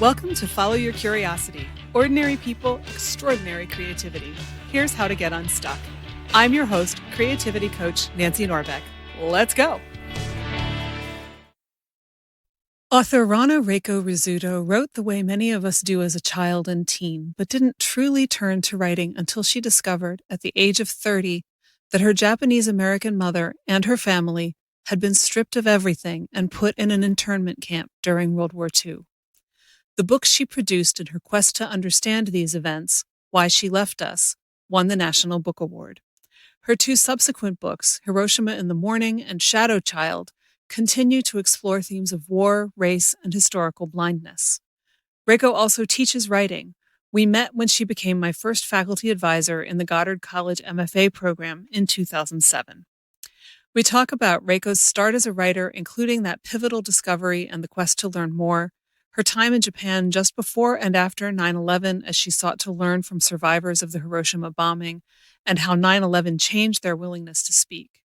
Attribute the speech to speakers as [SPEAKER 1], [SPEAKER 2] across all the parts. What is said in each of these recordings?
[SPEAKER 1] Welcome to Follow Your Curiosity. Ordinary people, extraordinary creativity. Here's how to get unstuck. I'm your host, creativity coach Nancy Norbeck. Let's go. Author Rahna Reiko Rizzuto wrote the way many of us do as a child and teen, but didn't truly turn to writing until she discovered, at the age of 30, that her Japanese-American mother and her family had been stripped of everything and put in an internment camp during World War II. The book she produced in her quest to understand these events, Why She Left Us, won the National Book Award. Her two subsequent books, Hiroshima in the Morning and Shadow Child, continue to explore themes of war, race, and historical blindness. Reiko also teaches writing. We met when she became my first faculty advisor in the Goddard College MFA program in 2007. We talk about Reiko's start as a writer, including that pivotal discovery and the quest to learn more, her time in Japan just before and after 9/11 as she sought to learn from survivors of the Hiroshima bombing, and how 9/11 changed their willingness to speak,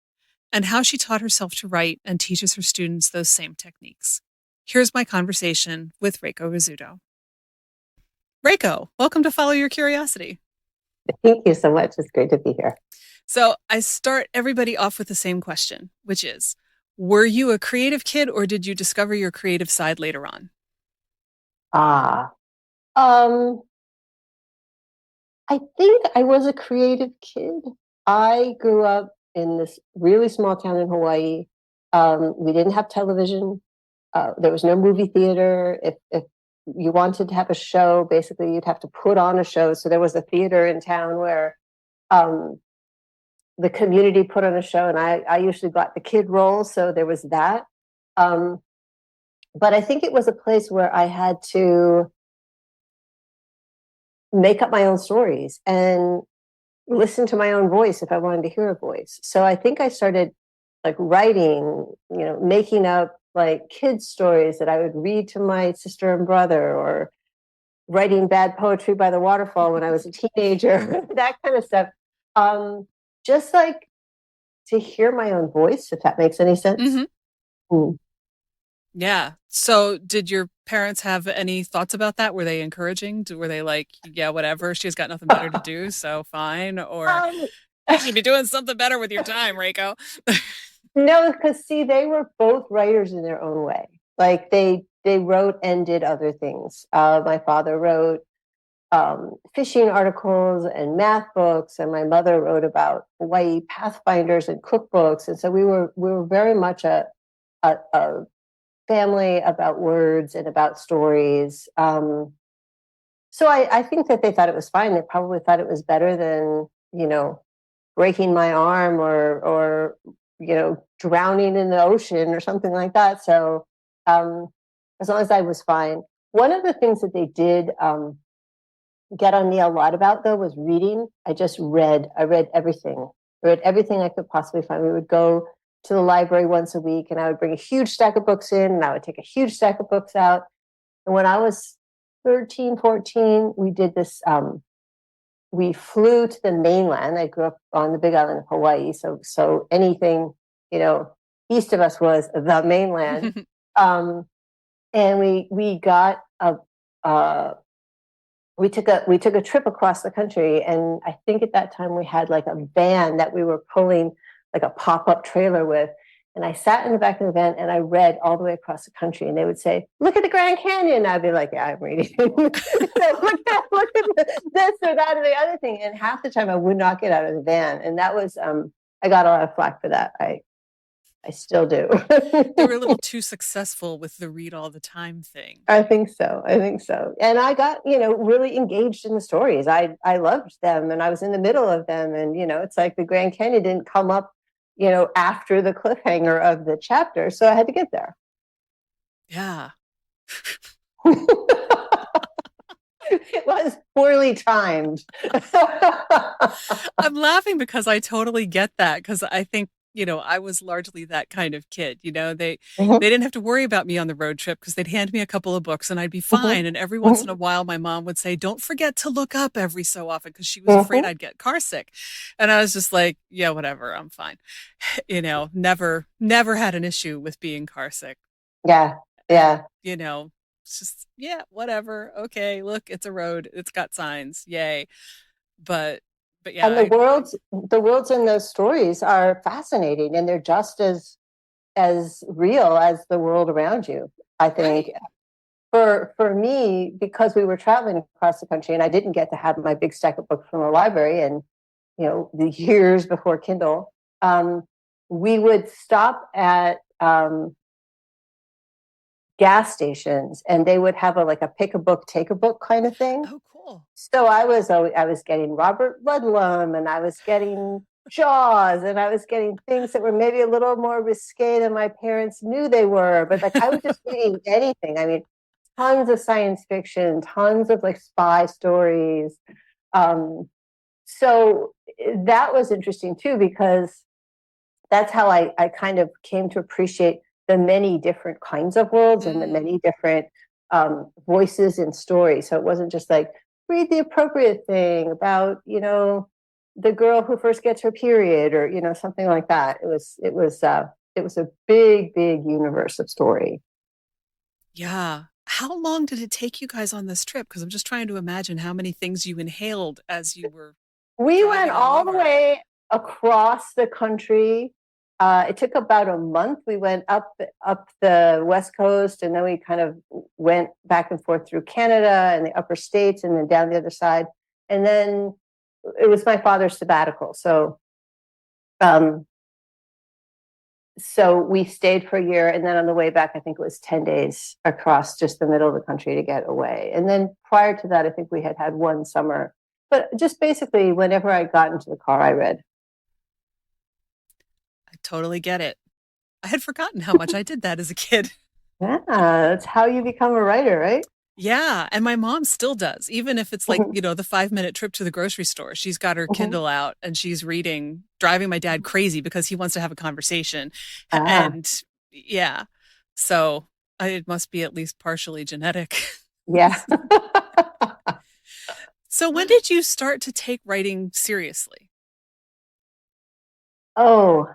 [SPEAKER 1] and how she taught herself to write and teaches her students those same techniques. Here's my conversation with Reiko Rizzuto. Reiko, welcome to Follow Your Curiosity.
[SPEAKER 2] Thank you so much. It's great to be here.
[SPEAKER 1] So I start everybody off with the same question, which is, were you a creative kid or did you discover your creative side later on?
[SPEAKER 2] I think I was a creative kid. I grew up in this really small town in Hawaii. We didn't have television. There was no movie theater. If you wanted to have a show, basically you'd have to put on a show. So there was a theater in town where the community put on a show, and I usually got the kid role. So there was that. But I think it was a place where I had to make up my own stories and listen to my own voice if I wanted to hear a voice. So I think I started writing, making up kids' stories that I would read to my sister and brother, or writing bad poetry by the waterfall when I was a teenager, that kind of stuff. Just to hear my own voice, if that makes any sense.
[SPEAKER 1] Mm-hmm. Mm. Yeah. So did your parents have any thoughts about that? Were they encouraging? Were they like, yeah, whatever, she's got nothing better to do, so fine? Or you should be doing something better with your time, Reiko?
[SPEAKER 2] No, because see, they were both writers in their own way. They wrote and did other things. My father wrote fishing articles and math books, and my mother wrote about Hawaii pathfinders and cookbooks. And so we were very much a family about words and about stories. So I think that they thought it was fine. They probably thought it was better than, breaking my arm or drowning in the ocean or something like that. So as long as I was fine. One of the things that they did get on me a lot about, though, was reading. I read everything. I read everything I could possibly find. We would go to the library once a week, and I would bring a huge stack of books in, and I would take a huge stack of books out. And when I was 13, 14, we did this. We flew to the mainland. I grew up on the Big Island of Hawaii, so anything east of us was the mainland. And we got we took a trip across the country, and I think at that time we had a van that we were pulling a pop-up trailer with. And I sat in the back of the van and I read all the way across the country, and they would say, "Look at the Grand Canyon." And I'd be like, "Yeah, I'm reading." look at this or that or the other thing. And half the time I would not get out of the van. And that was, I got a lot of flack for that. I still do.
[SPEAKER 1] You were a little too successful with the read all the time thing.
[SPEAKER 2] I think so. And I got, really engaged in the stories. I loved them, and I was in the middle of them. And, it's like the Grand Canyon didn't come up, after the cliffhanger of the chapter. So I had to get there.
[SPEAKER 1] Yeah.
[SPEAKER 2] It was poorly timed.
[SPEAKER 1] I'm laughing because I totally get that, because I think, I was largely that kind of kid. They didn't have to worry about me on the road trip because they'd hand me a couple of books and I'd be fine. And every once in a while, my mom would say, "Don't forget to look up every so often," because she was afraid I'd get car sick. And I was just like, yeah, whatever, I'm fine. Never had an issue with being car sick.
[SPEAKER 2] Yeah.
[SPEAKER 1] It's just, yeah, whatever. Okay, look, it's a road. It's got signs. Yay. But but yeah,
[SPEAKER 2] And the worlds in those stories are fascinating, and they're just as real as the world around you. I think
[SPEAKER 1] right.
[SPEAKER 2] for me, because we were traveling across the country, and I didn't get to have my big stack of books from the library, and the years before Kindle, we would stop at gas stations, and they would have a pick a book, take a book kind of thing.
[SPEAKER 1] Oh, cool.
[SPEAKER 2] So I was getting Robert Ludlum, and I was getting Jaws, and I was getting things that were maybe a little more risque than my parents knew they were. But like I was just reading anything. I mean, tons of science fiction, tons of like spy stories. Um, so that was interesting too, because that's how I kind of came to appreciate the many different kinds of worlds and the
[SPEAKER 1] Mm.
[SPEAKER 2] many different voices in stories. So it wasn't just like read the appropriate thing about the girl who first gets her period, or something like that. It was a big universe of story.
[SPEAKER 1] Yeah. How long did it take you guys on this trip? Because I'm just trying to imagine how many things you inhaled as you were
[SPEAKER 2] We went
[SPEAKER 1] driving all
[SPEAKER 2] all the
[SPEAKER 1] over.
[SPEAKER 2] way across the country. It took about a month. We went up the West Coast, and then we kind of went back and forth through Canada and the upper states, and then down the other side. And then it was my father's sabbatical, um, so we stayed for a year, and then on the way back, I think it was 10 days across just the middle of the country to get away. And then prior to that, I think we had had one summer. But just basically, whenever I got into the car, I read.
[SPEAKER 1] I totally get it. I had forgotten how much I did that as a kid.
[SPEAKER 2] Yeah, that's how you become a writer, right?
[SPEAKER 1] Yeah, and my mom still does, even if it's like, the 5-minute trip to the grocery store. She's got her
[SPEAKER 2] Mhm.
[SPEAKER 1] Kindle out and she's reading, driving my dad crazy because he wants to have a conversation.
[SPEAKER 2] Ah,
[SPEAKER 1] And yeah, so it must be at least partially genetic.
[SPEAKER 2] yeah.
[SPEAKER 1] So when did you start to take writing seriously?
[SPEAKER 2] Oh,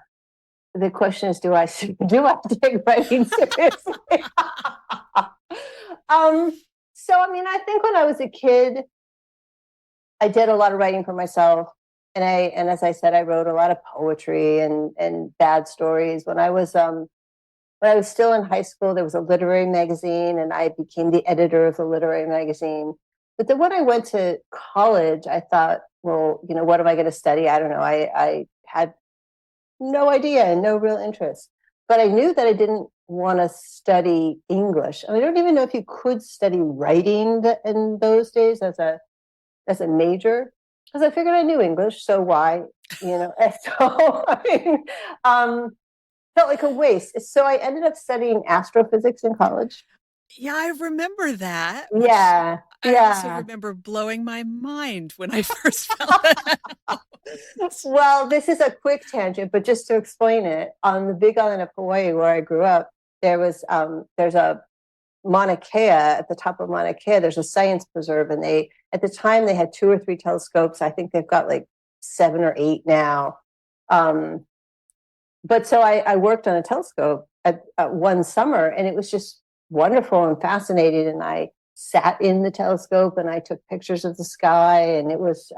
[SPEAKER 2] the question is, do I take writing seriously? um, so I mean, I think when I was a kid, I did a lot of writing for myself, and as I said, I wrote a lot of poetry and bad stories. When I was still in high school, there was a literary magazine, and I became the editor of the literary magazine. But then when I went to college, I thought, well, what am I going to study? I don't know. I had no idea and no real interest. But I knew that I didn't want to study English. I don't even know if you could study writing in those days as a major, because I figured I knew English, so why, And so I mean, felt like a waste. So I ended up studying astrophysics in college.
[SPEAKER 1] Yeah, I remember that, which
[SPEAKER 2] Yeah,
[SPEAKER 1] I also
[SPEAKER 2] yeah.
[SPEAKER 1] remember blowing my mind when I first found that out.
[SPEAKER 2] Well, this is a quick tangent, but just to explain it, on the Big Island of Hawaii, where I grew up, there's a Mauna Kea. At the top of Mauna Kea, there's a science preserve, and at the time they had 2 or 3 telescopes. I think they've got like 7 or 8 now. Um, but so I worked on a telescope at one summer, and it was just wonderful and fascinating. And I sat in the telescope and I took pictures of the sky, and it was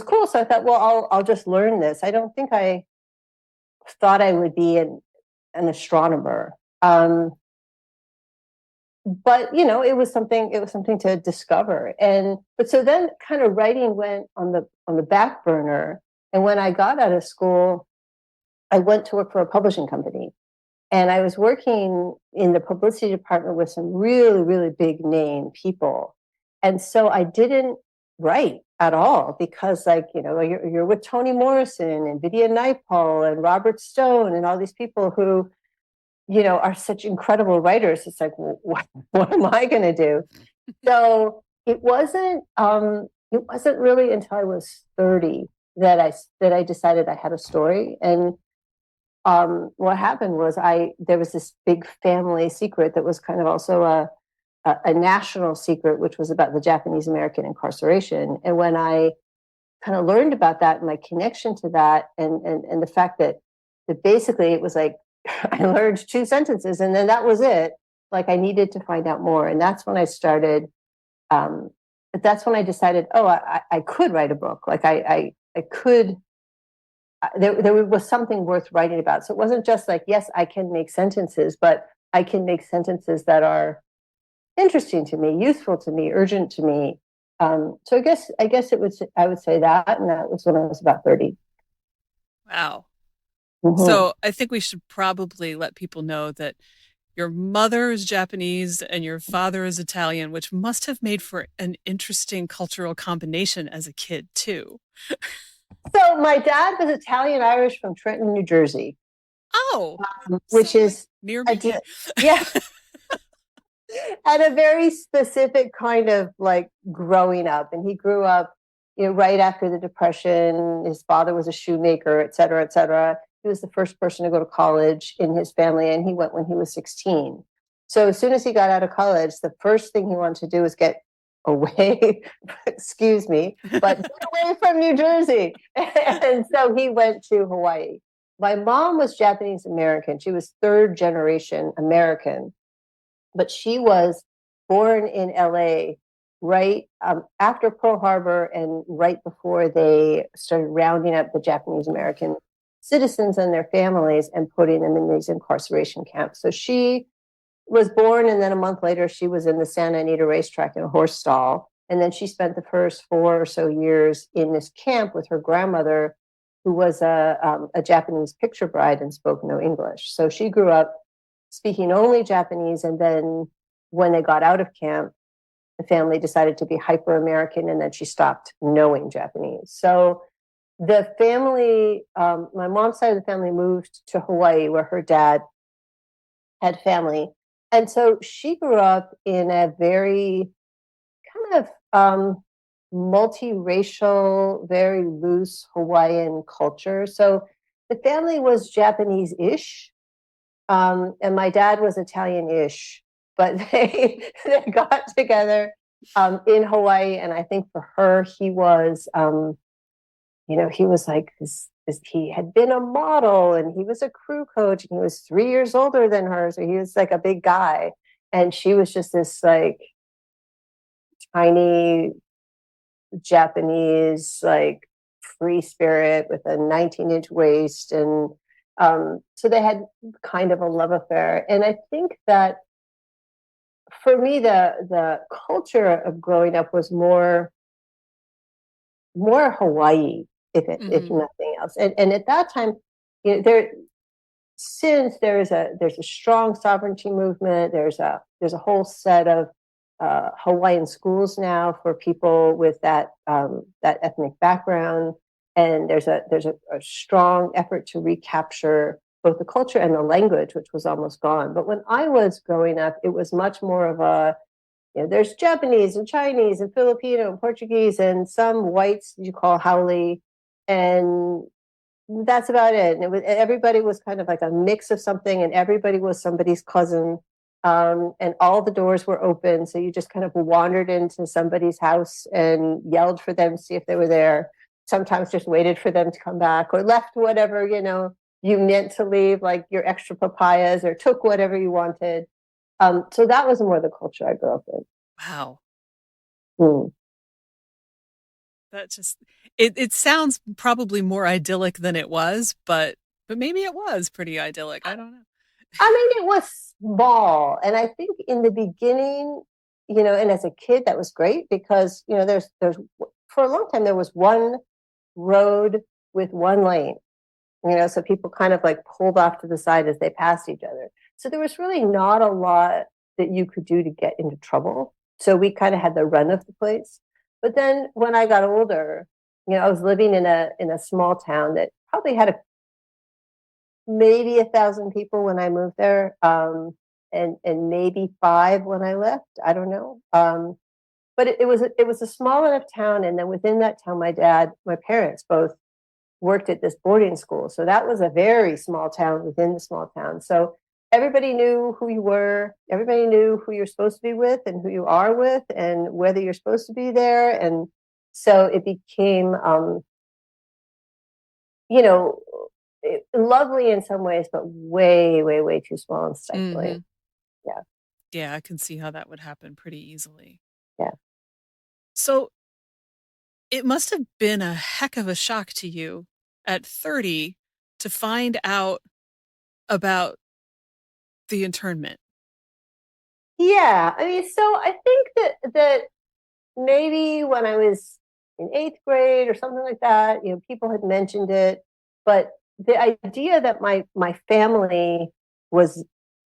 [SPEAKER 2] cool. So I thought, well, I'll just learn this. I don't think I thought I would be an astronomer. But it was something to discover. But so then kind of writing went on the back burner. And when I got out of school, I went to work for a publishing company. And I was working in the publicity department with some really, really big name people. And so I didn't write at all, because you're with Toni Morrison and Vidya Naipaul and Robert Stone and all these people who are such incredible writers. It's like, well, what am I going to do? So it wasn't really until I was 30 that I decided I had a story. And what happened was there was this big family secret that was kind of also a national secret, which was about the Japanese American incarceration. And when I kind of learned about that and my connection to that, and the fact that basically it was like I learned 2 sentences and then that was it. like I needed to find out more. And that's when I started, um, that's when I decided, oh, I could write a book. Like I could, there was something worth writing about. So it wasn't just like, yes, I can make sentences, but I can make sentences that are interesting to me, useful to me, urgent to me. So I guess I would say that, and that was when I was about 30.
[SPEAKER 1] Wow.
[SPEAKER 2] Mm-hmm.
[SPEAKER 1] So I think we should probably let people know that your mother is Japanese and your father is Italian, which must have made for an interesting cultural combination as a kid, too.
[SPEAKER 2] So my dad was Italian Irish from Trenton, New Jersey,
[SPEAKER 1] Oh,
[SPEAKER 2] which
[SPEAKER 1] so like
[SPEAKER 2] is
[SPEAKER 1] near
[SPEAKER 2] a
[SPEAKER 1] me.
[SPEAKER 2] yeah, and a very specific kind of like growing up. And he grew up, right after the Depression. His father was a shoemaker, et cetera, et cetera. He was the first person to go to college in his family, and he went when he was 16. So as soon as he got out of college, the first thing he wanted to do was get away, excuse me, but get away from New Jersey. And so he went to Hawaii. My mom was Japanese American. She was third generation American, but she was born in LA right after Pearl Harbor and right before they started rounding up the Japanese American citizens and their families and putting them in these incarceration camps. So she was born, and then a month later, she was in the Santa Anita racetrack in a horse stall. And then she spent the first 4 or so years in this camp with her grandmother, who was a Japanese picture bride and spoke no English. So she grew up speaking only Japanese. And then when they got out of camp, the family decided to be hyper American, and then she stopped knowing Japanese. So the family, my mom's side of the family moved to Hawaii, where her dad had family. And so she grew up in a very kind of multiracial, very loose Hawaiian culture. So the family was Japanese ish, and my dad was Italian-ish, but they got together in Hawaii, and I think for her, he was like this. He had been a model, and he was a crew coach, and he was 3 years older than her, so he was like a big guy, and she was just this like tiny Japanese like free spirit with a 19-inch waist. And so they had kind of a love affair. And I think that for me, the culture of growing up was more Hawaii, if
[SPEAKER 1] Hmm.
[SPEAKER 2] nothing else. And at that time, there since there's a strong sovereignty movement. There's a whole set of Hawaiian schools now for people with that ethnic background, and there's a strong effort to recapture both the culture and the language, which was almost gone. But when I was growing up, it was much more of there's Japanese and Chinese and Filipino and Portuguese and some whites you call haole, and that's about it. And everybody was kind of like a mix of something, and everybody was somebody's cousin. And all the doors were open, so you just kind of wandered into somebody's house and yelled for them to see if they were there. Sometimes just waited for them to come back, or left whatever you meant to leave, like your extra papayas, or took whatever you wanted. So that was more the culture I grew up in.
[SPEAKER 1] Wow.
[SPEAKER 2] Mm.
[SPEAKER 1] That just it sounds probably more idyllic than it was, but maybe it was pretty idyllic. I don't know.
[SPEAKER 2] I mean, it was small. And I think in the beginning, and as a kid, that was great because, there's for a long time, there was one road with one lane, so people kind of like pulled off to the side as they passed each other. So there was really not a lot that you could do to get into trouble. So we kind of had the run of the place. But then when I got older, I was living in a small town that probably had maybe 1,000 people when I moved there, and maybe five when I left. I don't know. But it was a small enough town, and then within that town, my parents both worked at this boarding school, so that was a very small town within the small town. So everybody knew who you were. Everybody knew who you're supposed to be with and who you are with, and whether you're supposed to be there. And so it became, you know, lovely in some ways, but way, way, way too small and
[SPEAKER 1] Hmm.
[SPEAKER 2] stifling. Yeah.
[SPEAKER 1] Yeah, I can see how that would happen pretty easily.
[SPEAKER 2] Yeah.
[SPEAKER 1] So it must have been a heck of a shock to you at 30 to find out about the internment.
[SPEAKER 2] Yeah, I mean, so I think that maybe when I was in eighth grade or something like that, people had mentioned it, but the idea that my family was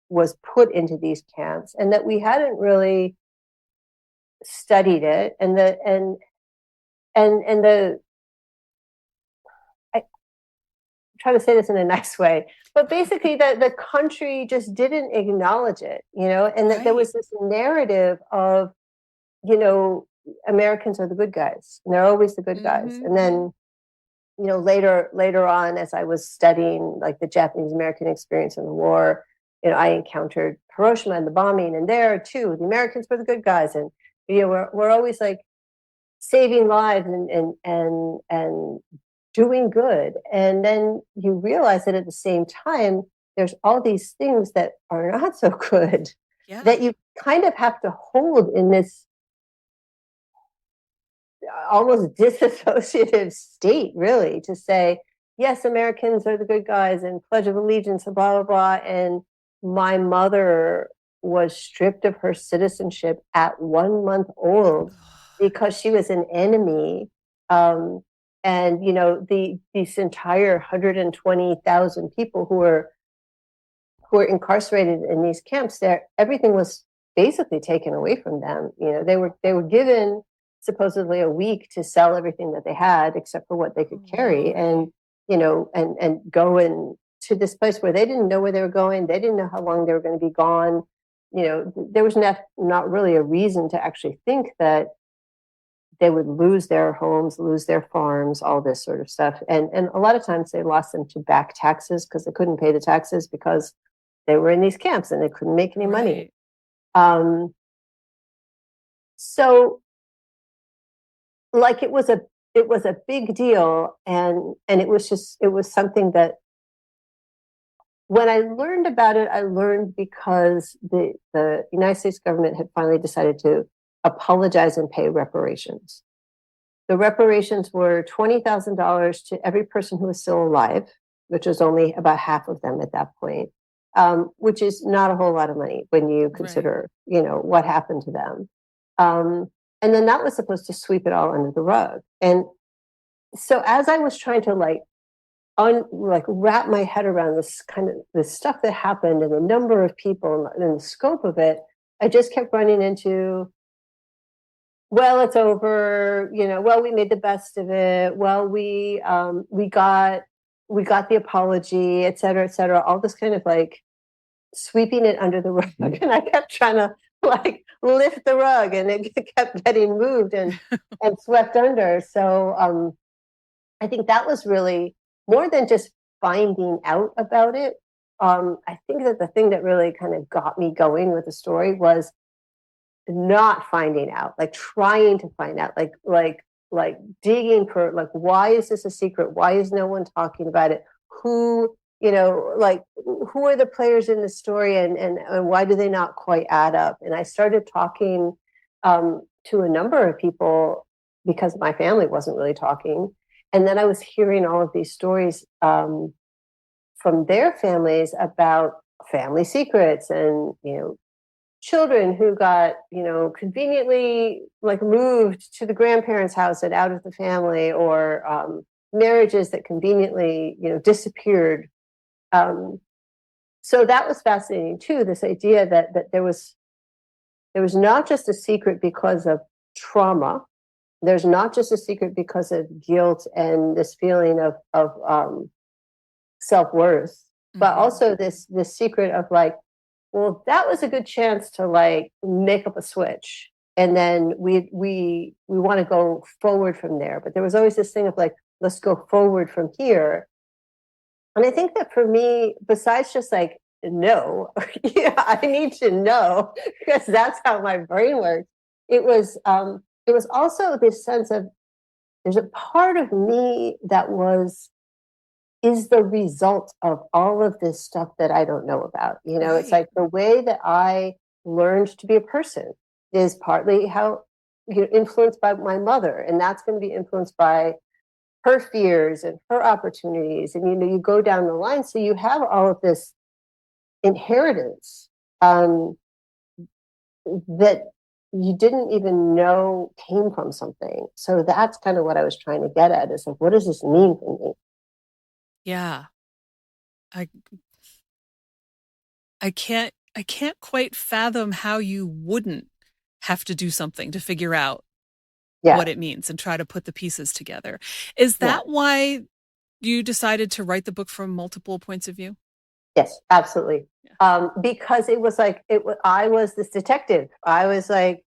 [SPEAKER 2] was put into these camps and that we hadn't really studied it, and the I try to say this in a nice way, but basically the country just didn't acknowledge it, and that there
[SPEAKER 1] Right.
[SPEAKER 2] was this narrative of, you know, Americans are the good guys, and they're always the good guys.
[SPEAKER 1] Hmm.
[SPEAKER 2] And then, later on, as I was studying like the Japanese American experience in the war, I encountered Hiroshima and the bombing, and there too, the Americans were the good guys, and we're always like saving lives and doing good. And then you realize that at the same time, there's all these things that are not so good
[SPEAKER 1] Yeah.
[SPEAKER 2] that you kind of have to hold in this almost disassociative state, really, to say, yes, Americans are the good guys and Pledge of Allegiance and blah, blah, blah. And my mother was stripped of her citizenship at 1 month old because she was an enemy. And, these entire 120,000 people who were incarcerated in these camps, there everything was basically taken away from them. They were given supposedly a week to sell everything that they had except for what they could
[SPEAKER 1] Oh,
[SPEAKER 2] carry, and
[SPEAKER 1] Lordy.
[SPEAKER 2] go in to this place where they didn't know where they were going. They didn't know how long they were going to be gone. There was not really a reason to actually think that they would lose their homes, lose their farms, all this sort of stuff. And a lot of times they lost them to back taxes because they couldn't pay the taxes because they were in these camps and they couldn't make any money.
[SPEAKER 1] Right.
[SPEAKER 2] Um, so like it was a big deal, and it was something that when I learned about it, I learned because the United States government had finally decided to apologize and pay reparations. The reparations were $20,000 to every person who was still alive, which was only about half of them at that point, which is not a whole lot of money when you
[SPEAKER 1] Right.
[SPEAKER 2] consider, what happened to them. Um, and then that was supposed to sweep it all under the rug. And so as I was trying to like wrap my head around this kind of this stuff that happened and the number of people and the scope of it, I just kept running into, well, it's over, well, we made the best of it, well, we got the apology, et cetera, all this kind of like sweeping it under the rug. And I kept trying to like lift the rug, and it kept getting moved and swept under. So I think that was really more than just finding out about it. I think that the thing that really kind of got me going with the story was not finding out, like trying to find out, like digging for, like, why is this a secret? Why is no one talking about it? Who are the players in the story, and why do they not quite add up? And I started talking to a number of people because my family wasn't really talking. And then I was hearing all of these stories from their families about family secrets, and children who got conveniently like moved to the grandparents' house and out of the family, or marriages that conveniently disappeared. um, so that was fascinating too, this idea that there was not just a secret because of trauma. There's not just a secret because of guilt and this feeling of self-worth, but
[SPEAKER 1] Hmm.
[SPEAKER 2] also this secret of like, well, that was a good chance to like make up a switch, and then we want to go forward from there. But there was always this thing of like, let's go forward from here. And I think that for me, besides just like, no, yeah, I need to know because that's how my brain works. It was also this sense of, there's a part of me that is the result of all of this stuff that I don't know about. It's
[SPEAKER 1] Right.
[SPEAKER 2] like the way that I learned to be a person, is partly how, influenced by my mother, and that's going to be influenced by her fears and her opportunities, and you go down the line, so you have all of this inheritance, that you didn't even know came from something. So that's kind of what I was trying to get at, is like, what does this mean for me?
[SPEAKER 1] Yeah. I I can't quite fathom how you wouldn't have to do something to figure out
[SPEAKER 2] Yeah,
[SPEAKER 1] what it means and try to put the pieces together. Is
[SPEAKER 2] yeah.
[SPEAKER 1] that why you decided to write the book from multiple points of view?
[SPEAKER 2] Yes, absolutely.
[SPEAKER 1] Yeah.
[SPEAKER 2] Because it was like I was this detective. I was like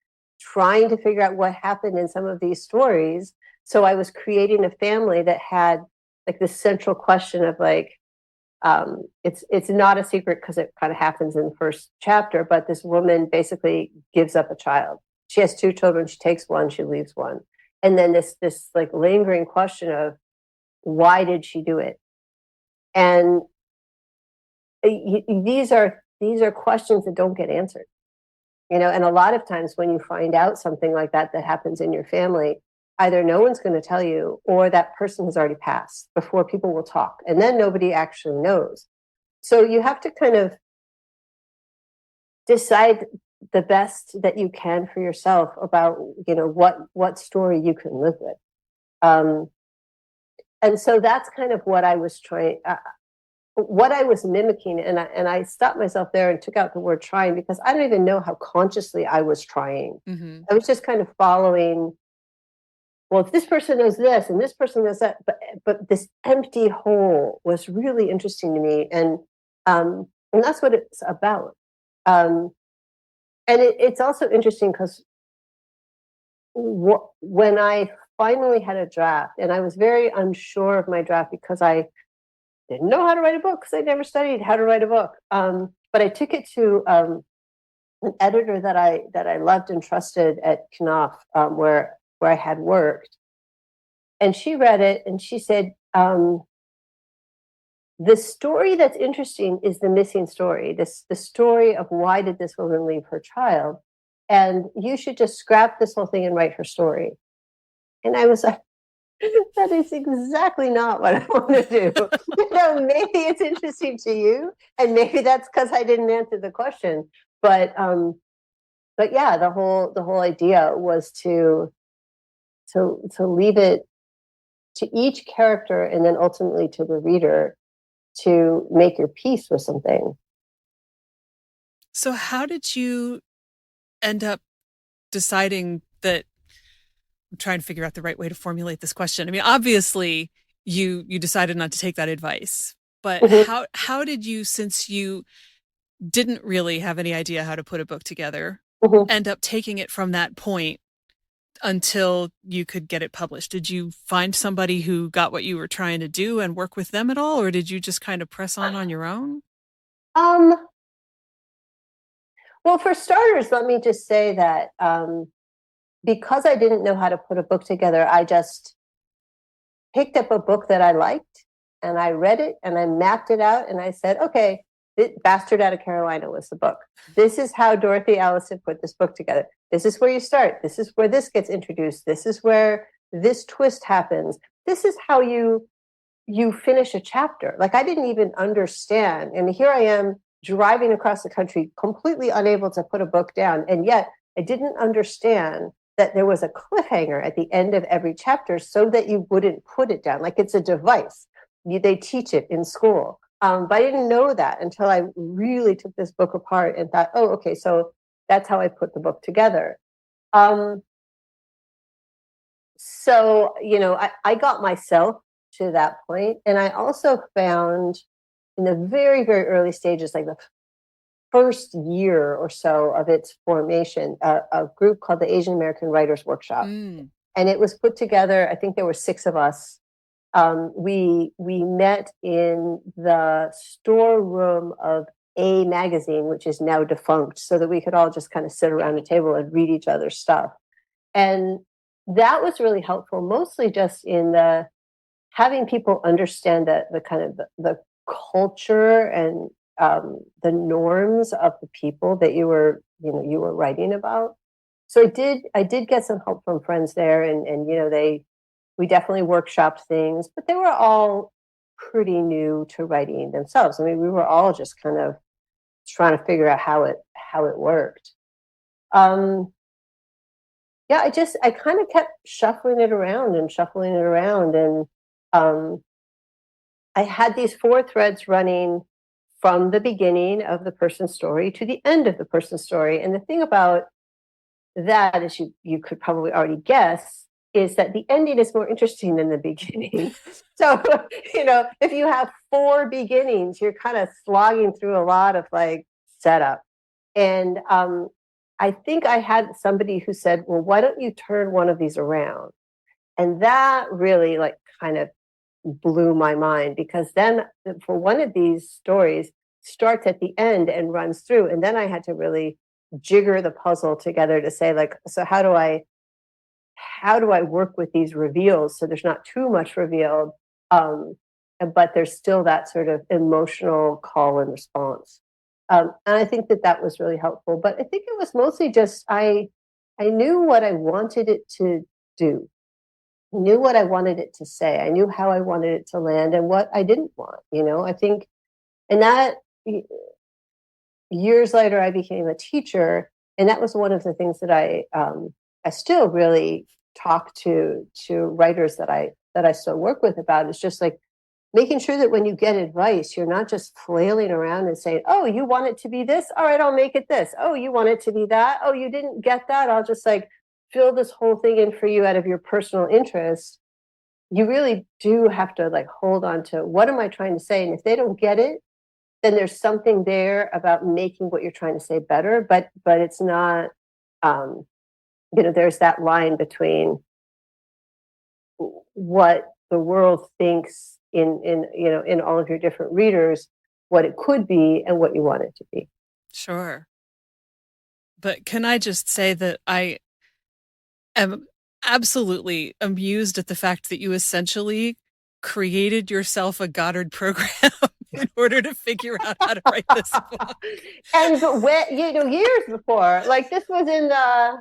[SPEAKER 2] trying to figure out what happened in some of these stories. So I was creating a family that had like this central question of like, it's not a secret because it kind of happens in the first chapter, but this woman basically gives up a child. She has two children. She takes one. She leaves one, and then this like lingering question of why did she do it? And these are questions that don't get answered, and a lot of times when you find out something like that happens in your family, either no one's going to tell you, or that person has already passed before people will talk, and then nobody actually knows. So you have to kind of decide the best that you can for yourself about what story you can live with. Um, and so that's kind of what I was trying, what I was mimicking, and I stopped myself there and took out the word trying, because I don't even know how consciously I was trying.
[SPEAKER 1] Mm-hmm.
[SPEAKER 2] I was just kind of following. Well, if this person knows this and this person knows that, but this empty hole was really interesting to me, and that's what it's about. Um, and it's also interesting because when I finally had a draft, and I was very unsure of my draft because I didn't know how to write a book because I never studied how to write a book. But I took it to an editor that I loved and trusted at Knopf, where I had worked, and she read it and she said, "The story that's interesting is the missing story. The story of why did this woman leave her child, and you should just scrap this whole thing and write her story." And I was like, that is exactly not what I want to do. Maybe it's interesting to you, and maybe that's because I didn't answer the question. But yeah, the whole idea was to leave it to each character, and then ultimately to the reader, to make your peace with something.
[SPEAKER 1] So how did you end up deciding that? I'm trying to figure out the right way to formulate this question. I mean, obviously you decided not to take that advice, but
[SPEAKER 2] Mhm,
[SPEAKER 1] how did you, since you didn't really have any idea how to put a book together,
[SPEAKER 2] mhm.
[SPEAKER 1] end up taking it from that point until you could get it published? Did you find somebody who got what you were trying to do and work with them at all, or did you just kind of press on your own?
[SPEAKER 2] Um, well, for starters, let me just say that because I didn't know how to put a book together, I just picked up a book that I liked, and I read it and I mapped it out, and I said, okay, Bastard Out of Carolina was the book. This is how Dorothy Allison put this book together. This is where you start. This is where this gets introduced. This is where this twist happens. This is how you finish a chapter. Like, I didn't even understand. And here I am driving across the country, completely unable to put a book down. And yet I didn't understand that there was a cliffhanger at the end of every chapter so that you wouldn't put it down. Like, it's a device. They teach it in school. But I didn't know that until I really took this book apart and thought, oh, okay, so that's how I put the book together. Um, so I got myself to that point, and I also found in the very, very early stages, like the first year or so of its formation, a group called the Asian American Writers Workshop,
[SPEAKER 1] Mm.
[SPEAKER 2] and it was put together. I think there were six of us. We met in the storeroom of A magazine, which is now defunct, so that we could all just kind of sit around a table and read each other's stuff. And that was really helpful, mostly just in the having people understand that the kind of the culture and the norms of the people that you were writing about. So I did get some help from friends there, and we definitely workshopped things, but they were all pretty new to writing themselves. I mean, we were all just kind of trying to figure out how it worked. Um, yeah, I kind of kept shuffling it around and shuffling it around, and um, I had these four threads running from the beginning of the person's story to the end of the person's story. And the thing about that, as you could probably already guess, is that the ending is more interesting than the beginning. So, if you have four beginnings, you're kind of slogging through a lot of like setup. And I think I had somebody who said, well, why don't you turn one of these around? And that really like kind of blew my mind, because then for one of these stories starts at the end and runs through, and then I had to really jigger the puzzle together to say, like, so how do I work with these reveals so there's not too much revealed, um, but there's still that sort of emotional call and response. And I think that was really helpful. But I think it was mostly just I knew what I wanted it to do, knew what I wanted it to say. I knew how I wanted it to land and what I didn't want. I think, and that years later, I became a teacher, and that was one of the things that I still really talk to writers that I still work with about, is just like making sure that when you get advice, you're not just flailing around and saying, oh, you want it to be this? All right, I'll make it this. Oh, you want it to be that? Oh, you didn't get that? I'll just like fill this whole thing in for you out of your personal interest. You really do have to like hold on to, what am I trying to say? And if they don't get it, then there's something there about making what you're trying to say better. But it's not, um, there's that line between what the world thinks in all of your different readers, what it could be and what you want it to be.
[SPEAKER 1] Sure. But can I just say that I am absolutely amused at the fact that you essentially created yourself a Goddard program in order to figure out how to write this book.
[SPEAKER 2] And years before, like this was in the,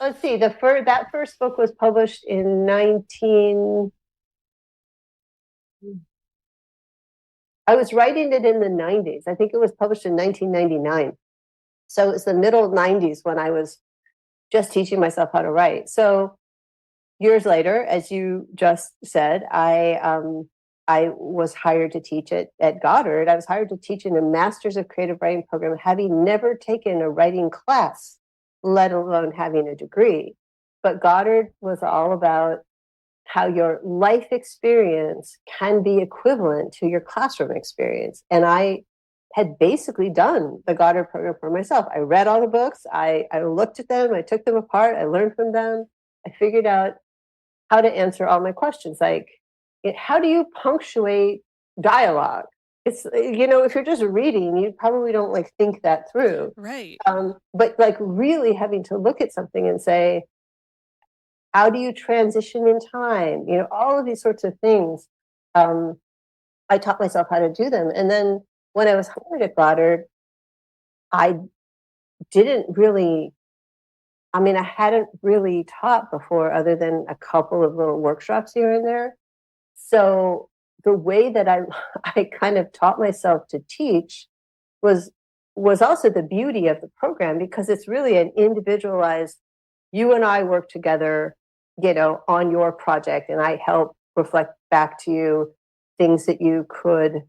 [SPEAKER 2] let's see, that first book was published in 19. I was writing it in the 90s. I think it was published in 1999. So it was the middle 90s when I was just teaching myself how to write. So years later, as you just said, I was hired to teach it at Goddard. I was hired to teach in a Master's of Creative Writing program, having never taken a writing class, let alone having a degree. But Goddard was all about how your life experience can be equivalent to your classroom experience. And I had basically done the Goddard program for myself. I read all the books, I looked at them, I took them apart, I learned from them, I figured out how to answer all my questions. Like, how do you punctuate dialogue? It's, if you're just reading, you probably don't like think that through.
[SPEAKER 1] Right.
[SPEAKER 2] But like really having to look at something and say, how do you transition in time? All of these sorts of things. I taught myself how to do them. And then when I was hired at Goddard, I didn't really, I hadn't really taught before other than a couple of little workshops here and there. So the way that I kind of taught myself to teach was also the beauty of the program, because it's really an individualized, you and I work together, on your project, and I help reflect back to you things that you could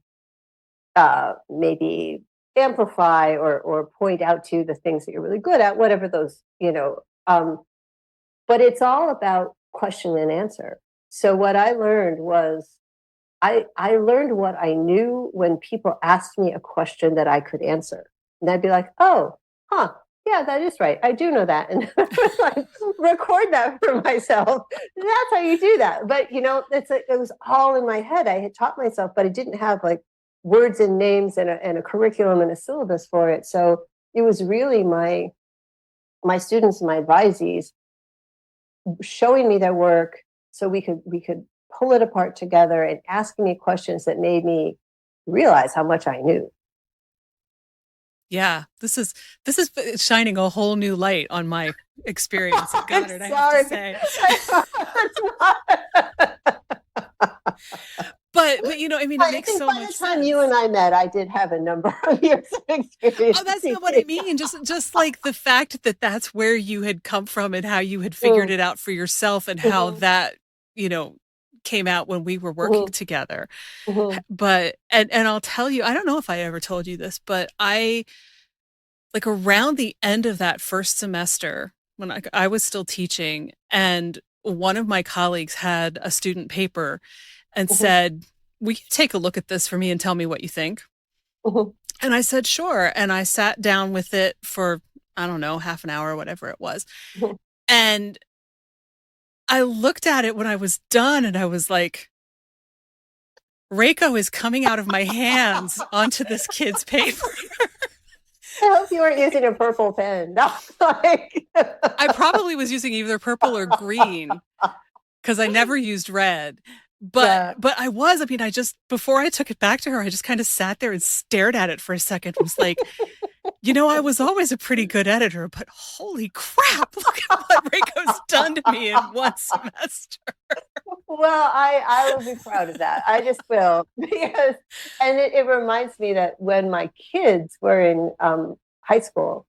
[SPEAKER 2] maybe amplify or point out to the things that you're really good at, whatever those, but it's all about question and answer. So what I learned was I learned what I knew when people asked me a question that I could answer. And I'd be like, oh, huh, yeah, that is right. I do know that. And like, record that for myself. That's how you do that. But, it was all in my head. I had taught myself, but I didn't have like words and names and a curriculum and a syllabus for it. So it was really my students and my advisees showing me their work so we could pull it apart together and asking me questions that made me realize how much I knew.
[SPEAKER 1] Yeah, this is shining a whole new light on my experience at
[SPEAKER 2] I'm
[SPEAKER 1] Goddard, I have to
[SPEAKER 2] sorry.
[SPEAKER 1] say.
[SPEAKER 2] It's not.
[SPEAKER 1] But I mean, it
[SPEAKER 2] I
[SPEAKER 1] makes
[SPEAKER 2] think
[SPEAKER 1] so
[SPEAKER 2] by
[SPEAKER 1] much
[SPEAKER 2] the time you and
[SPEAKER 1] sense.
[SPEAKER 2] I met, I did have a number of years of experience
[SPEAKER 1] Oh, that's not what I
[SPEAKER 2] teaching.
[SPEAKER 1] mean. Just like the fact that that's where you had come from and how you had figured
[SPEAKER 2] Mm,
[SPEAKER 1] it out for yourself and how
[SPEAKER 2] mhm,
[SPEAKER 1] that, you know, came out when we were working
[SPEAKER 2] mhm,
[SPEAKER 1] together.
[SPEAKER 2] mhm,
[SPEAKER 1] But and I'll tell you, I don't know if I ever told you this, but I like around the end of that first semester when I was still teaching and one of my colleagues had a student paper and
[SPEAKER 2] mhm,
[SPEAKER 1] said, "Will you take a look at this for me and tell me what you think?"
[SPEAKER 2] mhm,
[SPEAKER 1] And I said, "Sure." And I sat down with it for, I don't know, half an hour or whatever it was.
[SPEAKER 2] mhm.
[SPEAKER 1] And I looked at it when I was done and I was like, Reiko is coming out of my hands onto this kid's paper.
[SPEAKER 2] I hope you weren't using a purple pen. No, like,
[SPEAKER 1] I probably was using either purple or green because I never used red.
[SPEAKER 2] yeah.
[SPEAKER 1] But I mean, I just before I took it back to her, I just kind of sat there and stared at it for a second and was like, I was always a pretty good editor, but holy crap, look at what Reiko's done to me in one semester.
[SPEAKER 2] Well, I will be proud of that. I just will because, and it reminds me that when my kids were in high school,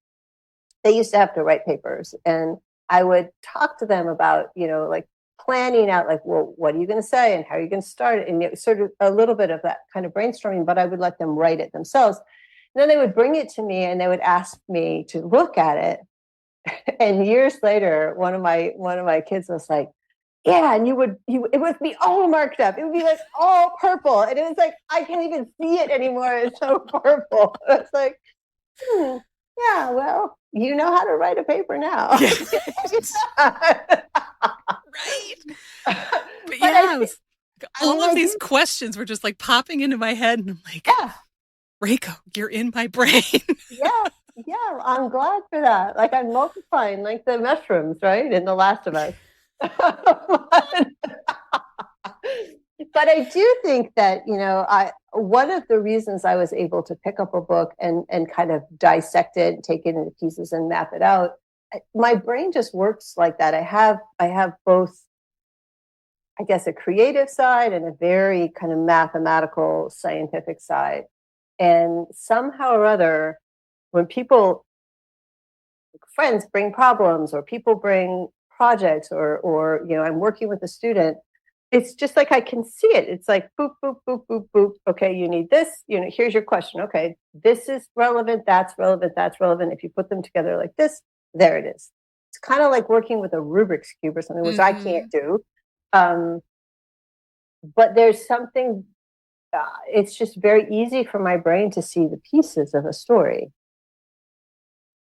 [SPEAKER 2] they used to have to write papers, and I would talk to them about, like planning out, like, well, what are you going to say and how are you going to start it, and sort of a little bit of that kind of brainstorming. But I would let them write it themselves. And then they would bring it to me, and they would ask me to look at it. And years later, one of my kids was like, yeah, and it would be all marked up. It would be like all purple. And it was like, I can't even see it anymore. It's so purple. It's like, yeah, well, you know how to write a paper now.
[SPEAKER 1] Yeah.
[SPEAKER 2] But
[SPEAKER 1] Right. But
[SPEAKER 2] I
[SPEAKER 1] yeah, it
[SPEAKER 2] think,
[SPEAKER 1] was
[SPEAKER 2] I mean,
[SPEAKER 1] all of
[SPEAKER 2] I
[SPEAKER 1] these
[SPEAKER 2] do,
[SPEAKER 1] questions were just like popping into my head. And I'm like,
[SPEAKER 2] yeah,
[SPEAKER 1] Reiko, you're in my brain.
[SPEAKER 2] yeah, yeah. I'm glad for that. Like I'm multiplying like the mushrooms, right? In The Last of Us. But I do think that, I one of the reasons I was able to pick up a book and kind of dissect it, take it into pieces and map it out, my brain just works like that. I have both, I guess, a creative side and a very kind of mathematical scientific side. And somehow or other, when people, friends bring problems or people bring projects, or I'm working with a student, it's just like I can see it. It's like boop, boop, boop, boop, boop. Okay, you need this. Here's your question. Okay, this is relevant. That's relevant. That's relevant. If you put them together like this, there it is. It's kind of like working with a Rubik's cube or something, which I can't
[SPEAKER 1] Hmm.
[SPEAKER 2] do. Um, but there's something. It's just very easy for my brain to see the pieces of a story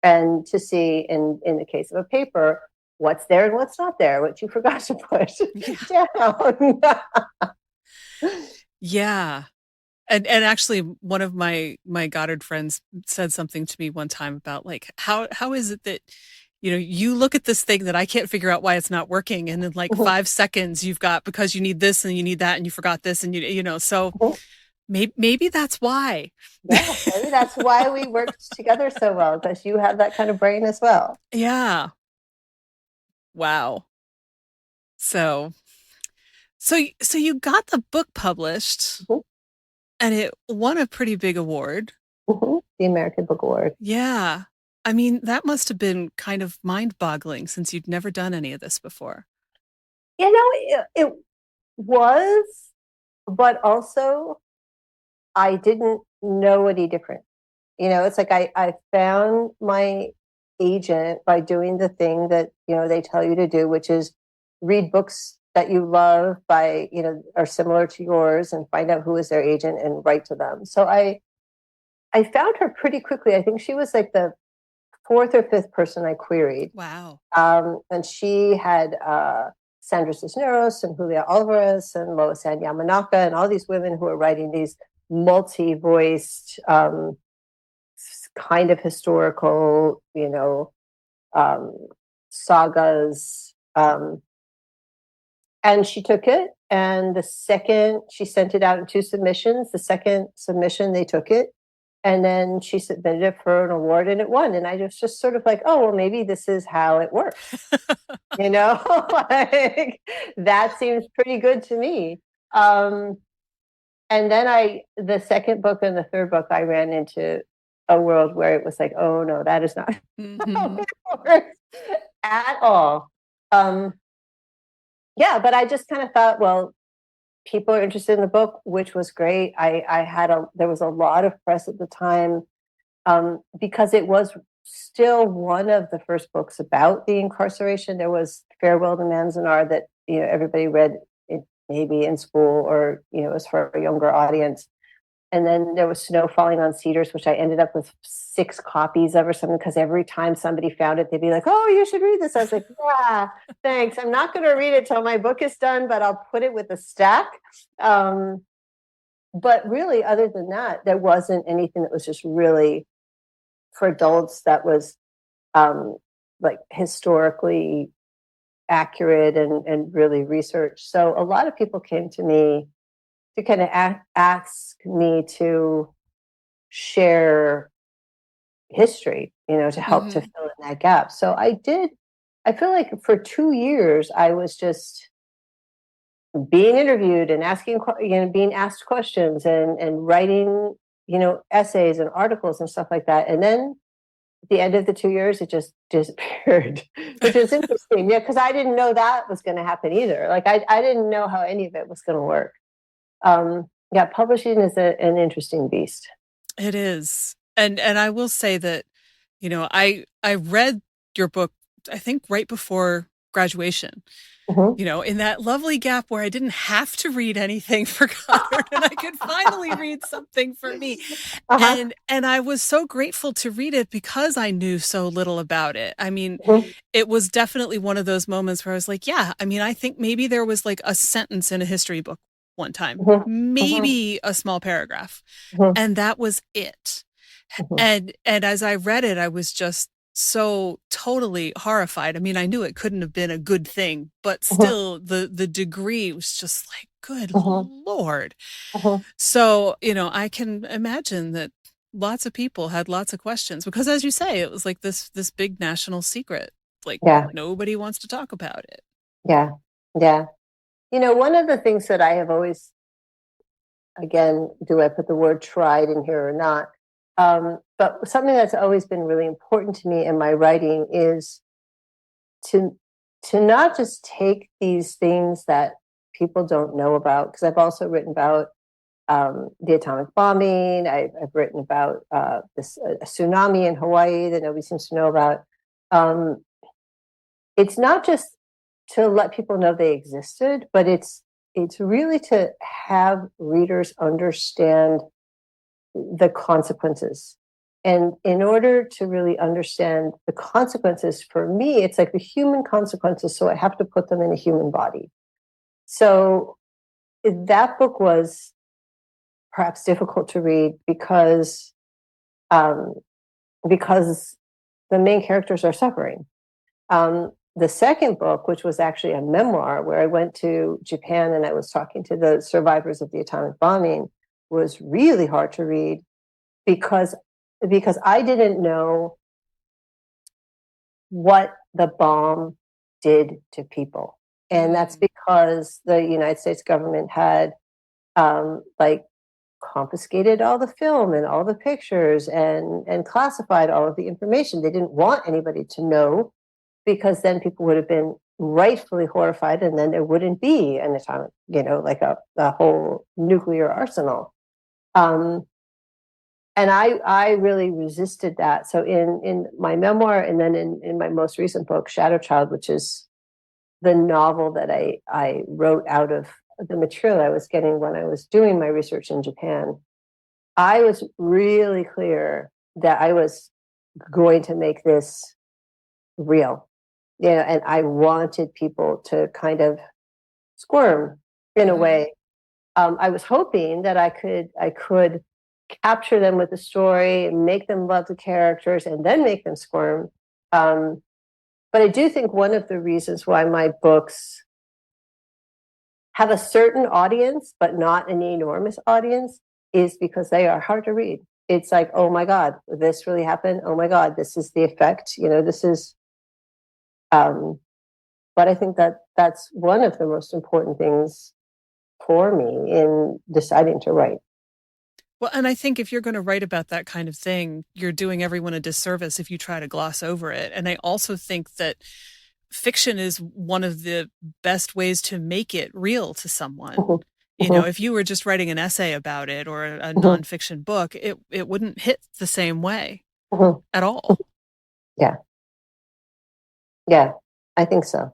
[SPEAKER 2] and to see, in the case of a paper, what's there and what's not there, what you forgot to put
[SPEAKER 1] Yeah.
[SPEAKER 2] down.
[SPEAKER 1] Yeah. And actually one of my Goddard friends said something to me one time about like how is it that you look at this thing that I can't figure out why it's not working and in like 5 seconds you've got because you need this and you need that and you forgot this and so maybe that's why.
[SPEAKER 2] Yeah, maybe that's why we worked together so well, because you have that kind of brain as well.
[SPEAKER 1] Yeah. Wow. So so you got the book published
[SPEAKER 2] Mhm,
[SPEAKER 1] and it won a pretty big award.
[SPEAKER 2] mhm. The American Book Award.
[SPEAKER 1] Yeah. I mean, that must have been kind of mind-boggling since you'd never done any of this before.
[SPEAKER 2] It was, but also I didn't know any different. It's like I found my agent by doing the thing that, they tell you to do, which is read books that you love by, are similar to yours, and find out who is their agent and write to them. So I found her pretty quickly. I think she was like the fourth or fifth person I queried.
[SPEAKER 1] Wow.
[SPEAKER 2] And she had Sandra Cisneros and Julia Alvarez and Lois Ann Yamanaka and all these women who are writing these multi-voiced, kind of historical, um, sagas. And she took it. And the second she sent it out in two submissions, the second submission, they took it. And then she submitted it for an award and it won. And I was just sort of like, oh, well, maybe this is how it works. You know, like that seems pretty good to me. Um, and then the second book and the third book, I ran into a world where it was like, oh no, that is not how it works at all. Um, yeah, but I just kind of thought, well, people are interested in the book, which was great. There was a lot of press at the time, because it was still one of the first books about the incarceration. There was Farewell to Manzanar that, everybody read it maybe in school, or, it was for a younger audience. And then there was Snow Falling on Cedars, which I ended up with 6 copies of or something, because every time somebody found it, they'd be like, oh, you should read this. I was like, yeah, thanks. I'm not going to read it till my book is done, but I'll put it with a stack. But really, other than that, there wasn't anything that was just really for adults that was like historically accurate and really researched. So a lot of people came to me to kind of ask me to share history, to help to fill in that gap. So I did. I feel like for 2 years, I was just being interviewed and asking, being asked questions and writing, essays and articles and stuff like that. And then at the end of the 2 years, it just disappeared, which is interesting. Yeah, because I didn't know that was going to happen either. Like I didn't know how any of it was going to work. Yeah, publishing is an interesting beast.
[SPEAKER 1] It is. And I will say that, I read your book, I think right before graduation, in that lovely gap where I didn't have to read anything for Goddard and I could finally read something for me. And I was so grateful to read it because I knew so little about it. I mean, it was definitely one of those moments where I was like, yeah, I mean, I think maybe there was like a sentence in a history book one time, maybe a small paragraph, and that was it. And as I read it, I was just so totally horrified. I mean, I knew it couldn't have been a good thing, but still the degree was just like, good Lord. So, I can imagine that lots of people had lots of questions because, as you say, it was like this big national secret. Like, nobody wants to talk about it.
[SPEAKER 2] Yeah. Yeah. One of the things that I have always, again, do I put the word tried in here or not? But something that's always been really important to me in my writing is to not just take these things that people don't know about, because I've also written about the atomic bombing. I've written about this a tsunami in Hawaii that nobody seems to know about. It's not just to let people know they existed, but it's really to have readers understand the consequences. And in order to really understand the consequences, for me, it's like the human consequences. So I have to put them in a human body. So that book was perhaps difficult to read because the main characters are suffering. The second book, which was actually a memoir, where I went to Japan and I was talking to the survivors of the atomic bombing, was really hard to read because I didn't know what the bomb did to people. And that's because the United States government had like confiscated all the film and all the pictures and classified all of the information. They didn't want anybody to know, because then people would have been rightfully horrified, and then there wouldn't be an atomic, like a whole nuclear arsenal. And I really resisted that. So in my memoir, and then in my most recent book, Shadow Child, which is the novel that I wrote out of the material I was getting when I was doing my research in Japan, I was really clear that I was going to make this real. And I wanted people to kind of squirm in a way. I was hoping that I could capture them with the story and make them love the characters and then make them squirm. But I do think one of the reasons why my books have a certain audience, but not an enormous audience, is because they are hard to read. it's like, oh my God, this really happened. Oh my God, this is the effect. This is. But I think that that's one of the most important things for me in deciding to write.
[SPEAKER 1] Well, and I think if you're going to write about that kind of thing, you're doing everyone a disservice if you try to gloss over it. And I also think that fiction is one of the best ways to make it real to someone.
[SPEAKER 2] Mhm, mhm,
[SPEAKER 1] If you were just writing an essay about it or a
[SPEAKER 2] mhm,
[SPEAKER 1] nonfiction book, it wouldn't hit the same way
[SPEAKER 2] mhm.
[SPEAKER 1] at all.
[SPEAKER 2] Yeah, yeah, I think so.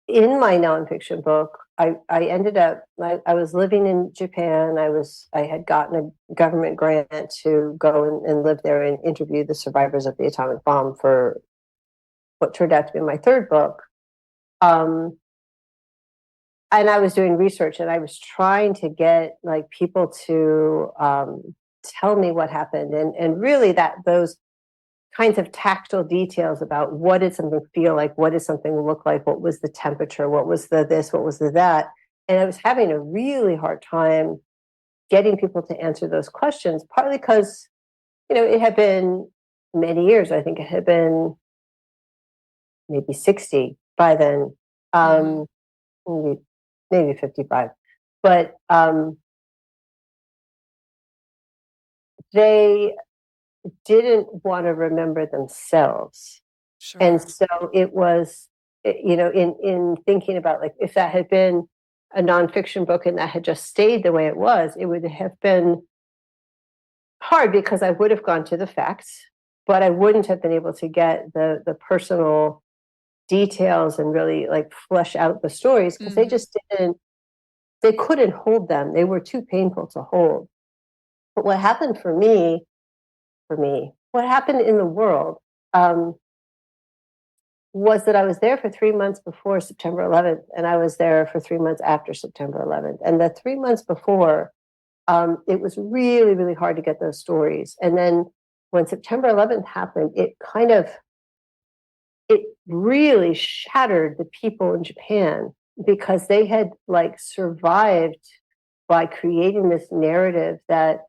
[SPEAKER 2] In my nonfiction book, I ended up, I was living in Japan. I had gotten a government grant to go and live there and interview the survivors of the atomic bomb for what turned out to be my third book. Um, and I was doing research, and I was trying to get like people to tell me what happened, and really that those kinds of tactile details about what did something feel like, what did something look like, what was the temperature, what was the this, what was the that. And I was having a really hard time getting people to answer those questions, partly because, it had been many years. I think it had been maybe 60 by then,
[SPEAKER 1] Mm-hmm.
[SPEAKER 2] um, maybe 55. But they didn't want to remember themselves. And
[SPEAKER 1] Sure.
[SPEAKER 2] so it was, in thinking about like if that had been a nonfiction book and that had just stayed the way it was, it would have been hard because I would have gone to the facts, but I wouldn't have been able to get the personal details and really like flesh out the stories because they
[SPEAKER 1] Mm-hmm.
[SPEAKER 2] just didn't, they couldn't hold them. They were too painful to hold. But what happened for me, what happened in the world, um, was that I was there for 3 months before September 11th, and I was there for 3 months after September 11th. And the 3 months before, it was really, really hard to get those stories. And then when September 11th happened, it really shattered the people in Japan because they had like survived by creating this narrative that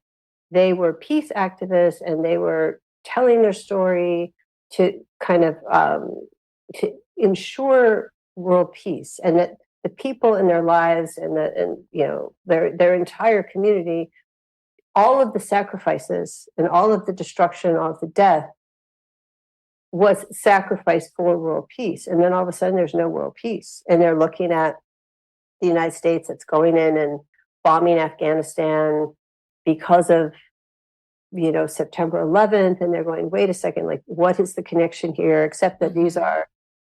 [SPEAKER 2] they were peace activists and they were telling their story to kind of to ensure world peace, and that the people in their lives and their entire community, all of the sacrifices and all of the destruction, all of the death was sacrificed for world peace. And then all of a sudden there's no world peace, and they're looking at the United States that's going in and bombing Afghanistan because of September 11th, and they're going, wait a second, like what is the connection here? Except that these
[SPEAKER 1] Mm-hmm.
[SPEAKER 2] are,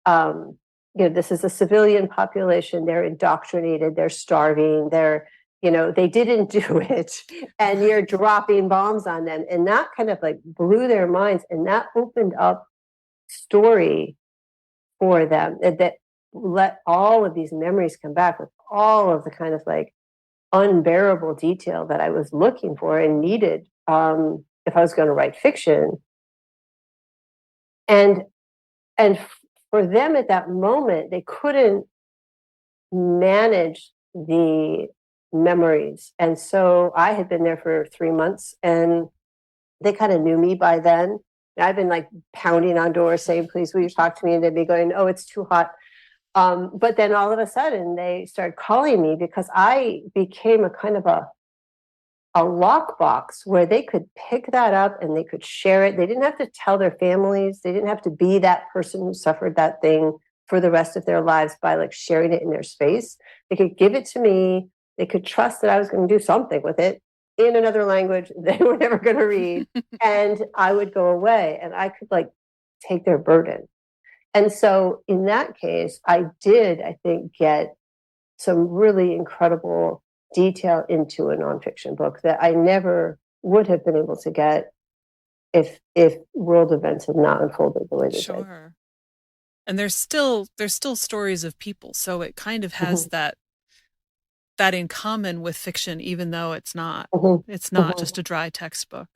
[SPEAKER 2] um, this is a civilian population. They're indoctrinated. They're starving. They didn't do it, and you're
[SPEAKER 1] Right.
[SPEAKER 2] dropping bombs on them, and that kind of like blew their minds, and that opened up story for them that let all of these memories come back with all of the kind of like unbearable detail that I was looking for and needed, if I was going to write fiction. And and for them at that moment, they couldn't manage the memories. And so I had been there for 3 months, and they kind of knew me by then. I've been like pounding on doors saying, please, will you talk to me? And they'd be going, oh, it's too hot. But then all of a sudden they started calling me because I became a kind of a lockbox where they could pick that up and they could share it. They didn't have to tell their families. They didn't have to be that person who suffered that thing for the rest of their lives by like sharing it in their space. They could give it to me. They could trust that I was going to do something with it in another language they were never going to read. And I would go away and I could like take their burden. And so in that case, I did, I think, get some really incredible detail into a nonfiction book that I never would have been able to get if world events had not unfolded the way they did.
[SPEAKER 1] Sure. And there's still stories of people, so it kind of has
[SPEAKER 2] Mhm,
[SPEAKER 1] that in common with fiction, even though
[SPEAKER 2] mhm,
[SPEAKER 1] it's not
[SPEAKER 2] mhm,
[SPEAKER 1] just a dry textbook.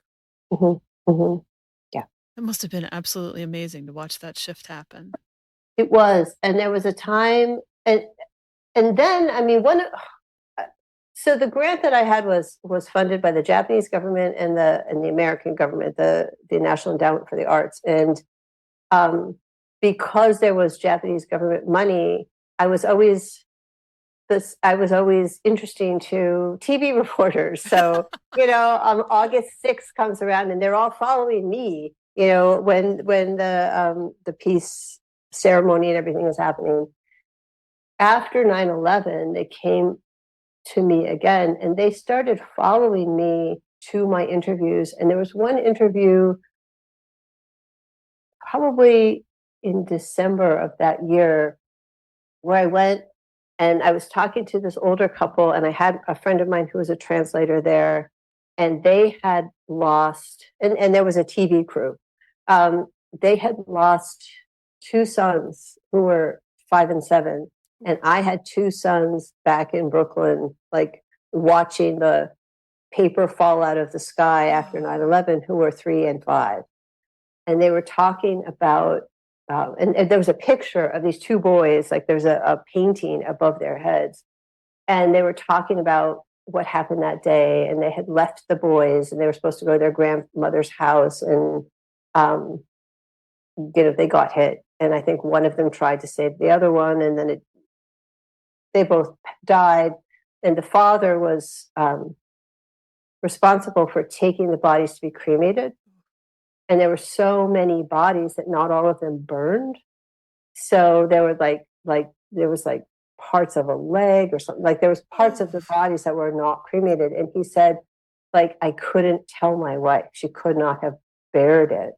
[SPEAKER 2] mhm, mhm. Yeah,
[SPEAKER 1] It must have been absolutely amazing to watch that shift happen.
[SPEAKER 2] it was. And there was a time, and then I mean, one. So the grant that I had was funded by the Japanese government and the American government, the National Endowment for the Arts. And because there was Japanese government money, I was always interesting to TV reporters. So, August 6th comes around and they're all following me, when the peace ceremony and everything was happening. After 9/11, they came to me again and they started following me to my interviews. And there was one interview probably in December of that year where I went and I was talking to this older couple, and I had a friend of mine who was a translator there, and they had lost, and there was a TV crew. They had lost two sons who were 5 and 7, and I had two sons back in Brooklyn, like watching the paper fall out of the sky after 9/11, who were 3 and 5. And they were talking about and there was a picture of these two boys, like there's a painting above their heads. And they were talking about what happened that day. And they had left the boys and they were supposed to go to their grandmother's house. And, they got hit. And I think one of them tried to save the other one. And then they both died. And the father was responsible for taking the bodies to be cremated. And there were so many bodies that not all of them burned. So there were there was parts of a leg or something. Like there was parts of the bodies that were not cremated. And he said, I couldn't tell my wife. She could not have bared it.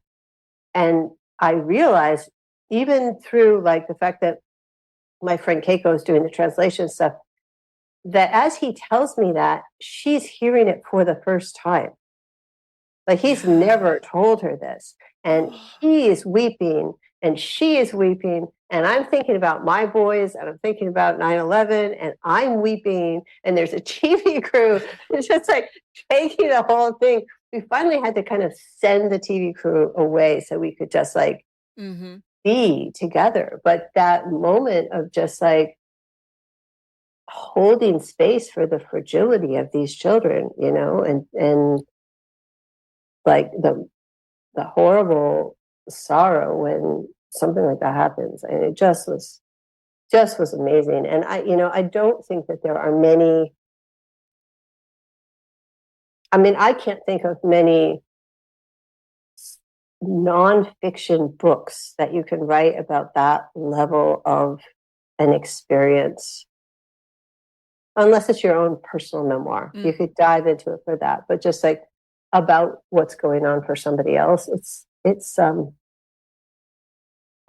[SPEAKER 2] And I realized, even through the fact that my friend Keiko is doing the translation stuff, that as he tells me that, she's hearing it for the first time. He's never told her this. And he is weeping and she is weeping. And I'm thinking about my boys and I'm thinking about 9/11 and I'm weeping. And there's a TV crew. It's just taking the whole thing. We finally had to kind of send the TV crew away so we could just be together. But that moment of just holding space for the fragility of these children, and the horrible sorrow when something like that happens. And it just was amazing. And I don't think that there are many, I can't think of many nonfiction books that you can write about that level of an experience, unless it's your own personal memoir. You could dive into it for that, but just about what's going on for somebody else. It's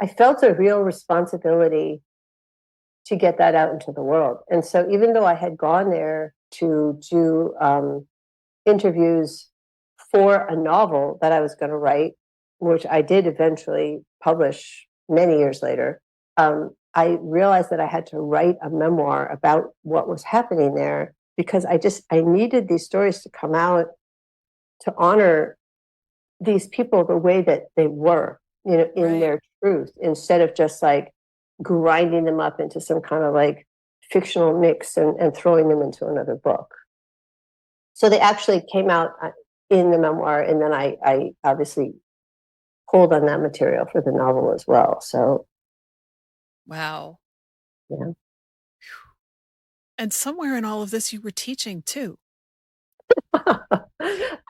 [SPEAKER 2] I felt a real responsibility to get that out into the world. And so even though I had gone there to do interviews for a novel that I was going to write, which I did eventually publish many years later, I realized that I had to write a memoir about what was happening there, because I needed these stories to come out to honor these people the way that they were, in their truth, instead of just grinding them up into some kind of fictional mix and throwing them into another book. So they actually came out in the memoir, and then I obviously pulled on that material for the novel as well. So,
[SPEAKER 1] wow.
[SPEAKER 2] Yeah.
[SPEAKER 1] And somewhere in all of this, you were teaching too.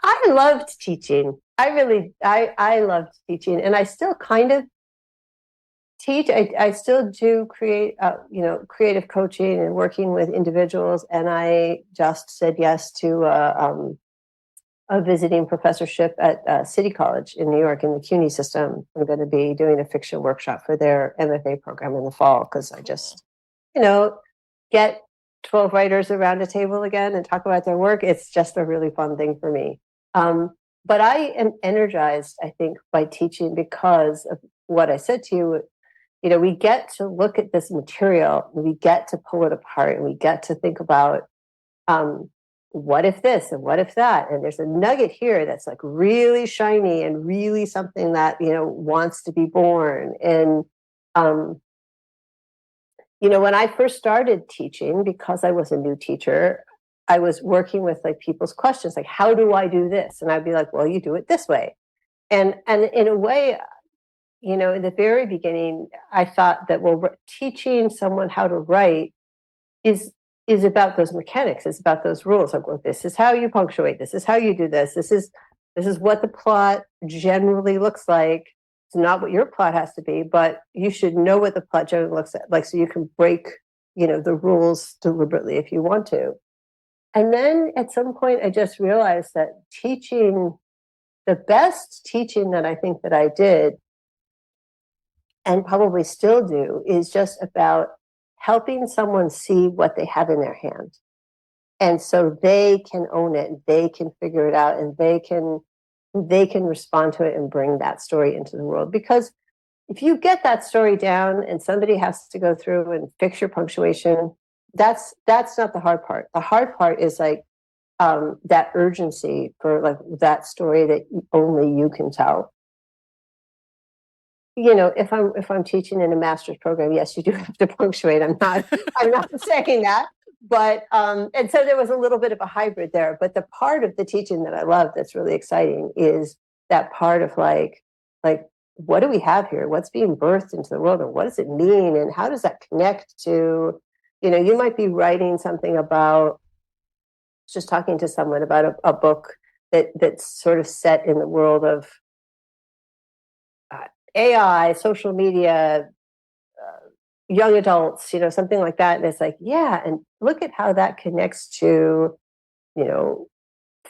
[SPEAKER 2] I loved teaching. I loved teaching, and I still kind of teach. I still do creative coaching and working with individuals. And I just said yes to a visiting professorship at City College in New York in the CUNY system. I'm going to be doing a fiction workshop for their MFA program in the fall, because I just, get 12 writers around a table again and talk about their work. It's just a really fun thing for me. But I am energized, I think, by teaching, because of what I said to you. We get to look at this material, and we get to pull it apart, and we get to think about what if this and what if that. And there's a nugget here that's really shiny and really something that, wants to be born. And, when I first started teaching, because I was a new teacher, I was working with like people's questions, like, how do I do this? And I'd be like, well, you do it this way. And in a way, you know, in the very beginning, I thought that, well, teaching someone how to write is is about those mechanics. It's about those rules. Like, well, this is how you punctuate. This is how you do this. This is what the plot generally looks like. It's not what your plot has to be, but you should know what the plot generally looks like, so you can break, you know, the rules deliberately if you want to. And then at some point, I just realized that teaching, the best teaching that I think that I did, and probably still do, is just about helping someone see what they have in their hand. And so they can own it, they can figure it out, and they can respond to it and bring that story into the world. Because if you get that story down and somebody has to go through and fix your punctuation, that's not the hard part. The hard part is like that urgency for like that story that only you can tell. You know, if I'm teaching in a master's program, yes, you do have to punctuate. I'm not saying that, but and so there was a little bit of a hybrid there. But the part of the teaching that I love, that's really exciting, is that part of like what do we have here? What's being birthed into the world, and what does it mean, and how does that connect to, you know, you might be writing something about, just talking to someone about a book that's sort of set in the world of AI, social media, young adults, you know, something like that. And it's like, yeah, and look at how that connects to, you know,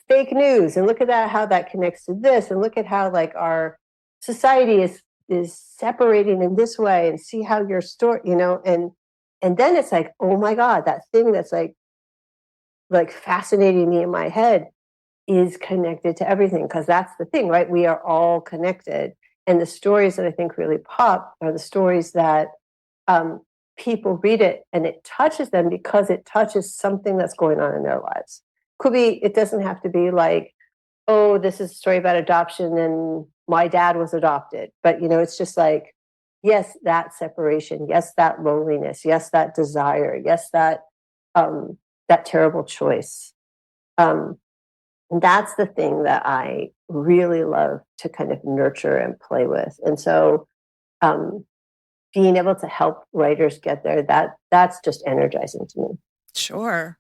[SPEAKER 2] fake news, and look at that, how that connects to this, and look at how like our society is separating in this way, and see how your story, you know, and then it's like, oh my God, that thing that's like fascinating me in my head is connected to everything, because that's the thing, right? We are all connected. And the stories that I think really pop are the stories that people read it and it touches them because it touches something that's going on in their lives. Could be, it doesn't have to be like, oh, this is a story about adoption and my dad was adopted. But, you know, it's just like, yes, that separation, yes, that loneliness, yes, that desire, yes, that terrible choice. And that's the thing that I really love to kind of nurture and play with. And so being able to help writers get there, that's just energizing to me.
[SPEAKER 1] Sure.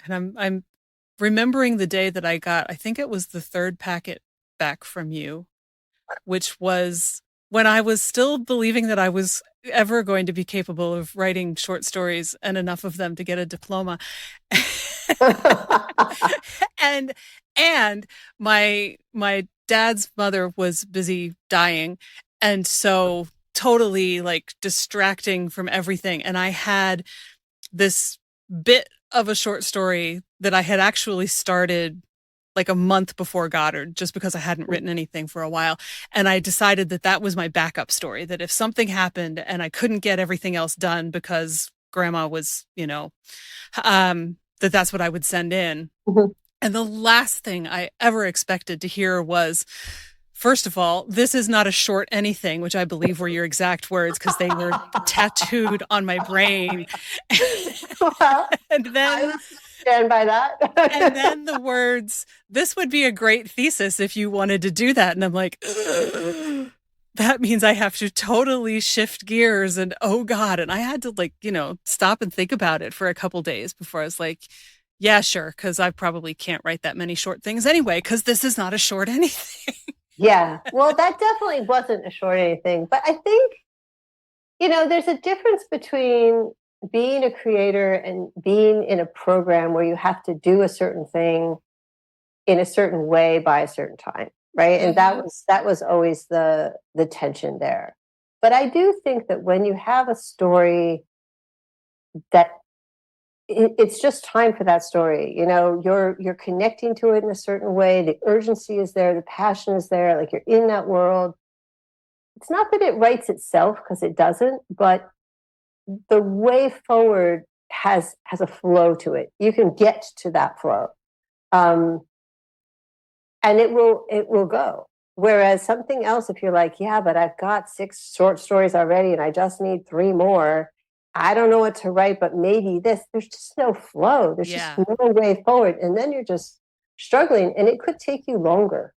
[SPEAKER 1] And I'm remembering the day that I think it was the third packet back from you, which was when I was still believing that I was ever going to be capable of writing short stories and enough of them to get a diploma. and and my dad's mother was busy dying, and so totally like distracting from everything, and I had this bit of a short story that I had actually started like a month before Goddard, just because I hadn't written anything for a while. And I decided that that was my backup story, that if something happened and I couldn't get everything else done because grandma was, you know, that's what I would send in.
[SPEAKER 2] Mhm.
[SPEAKER 1] And the last thing I ever expected to hear was, first of all, this is not a short anything, which I believe were your exact words because they were tattooed on my brain.
[SPEAKER 2] Well,
[SPEAKER 1] and then
[SPEAKER 2] I would stand by that.
[SPEAKER 1] and then the words, this would be a great thesis if you wanted to do that. And I'm like, that means I have to totally shift gears, and oh God. And I had to like, you know, stop and think about it for a couple days before I was like, yeah, sure. Cause I probably can't write that many short things anyway, cause this is not a short anything.
[SPEAKER 2] Yeah, well, that definitely wasn't a short anything. But I think, you know, there's a difference between being a creator and being in a program where you have to do a certain thing in a certain way by a certain time, right? And that was always the tension there. But I do think that when you have a story that it's just time for that story, you know, you're connecting to it in a certain way, the urgency is there, the passion is there, like you're in that world. It's not that it writes itself, because it doesn't, but the way forward has a flow to it. You can get to that flow, um, and it will go. Whereas something else, if you're like, yeah, but I've got 6 short stories already, and I just need 3 more, I don't know what to write, but maybe this. There's just no flow. There's just
[SPEAKER 1] Yeah,
[SPEAKER 2] no way forward. And then you're just struggling, and it could take you longer,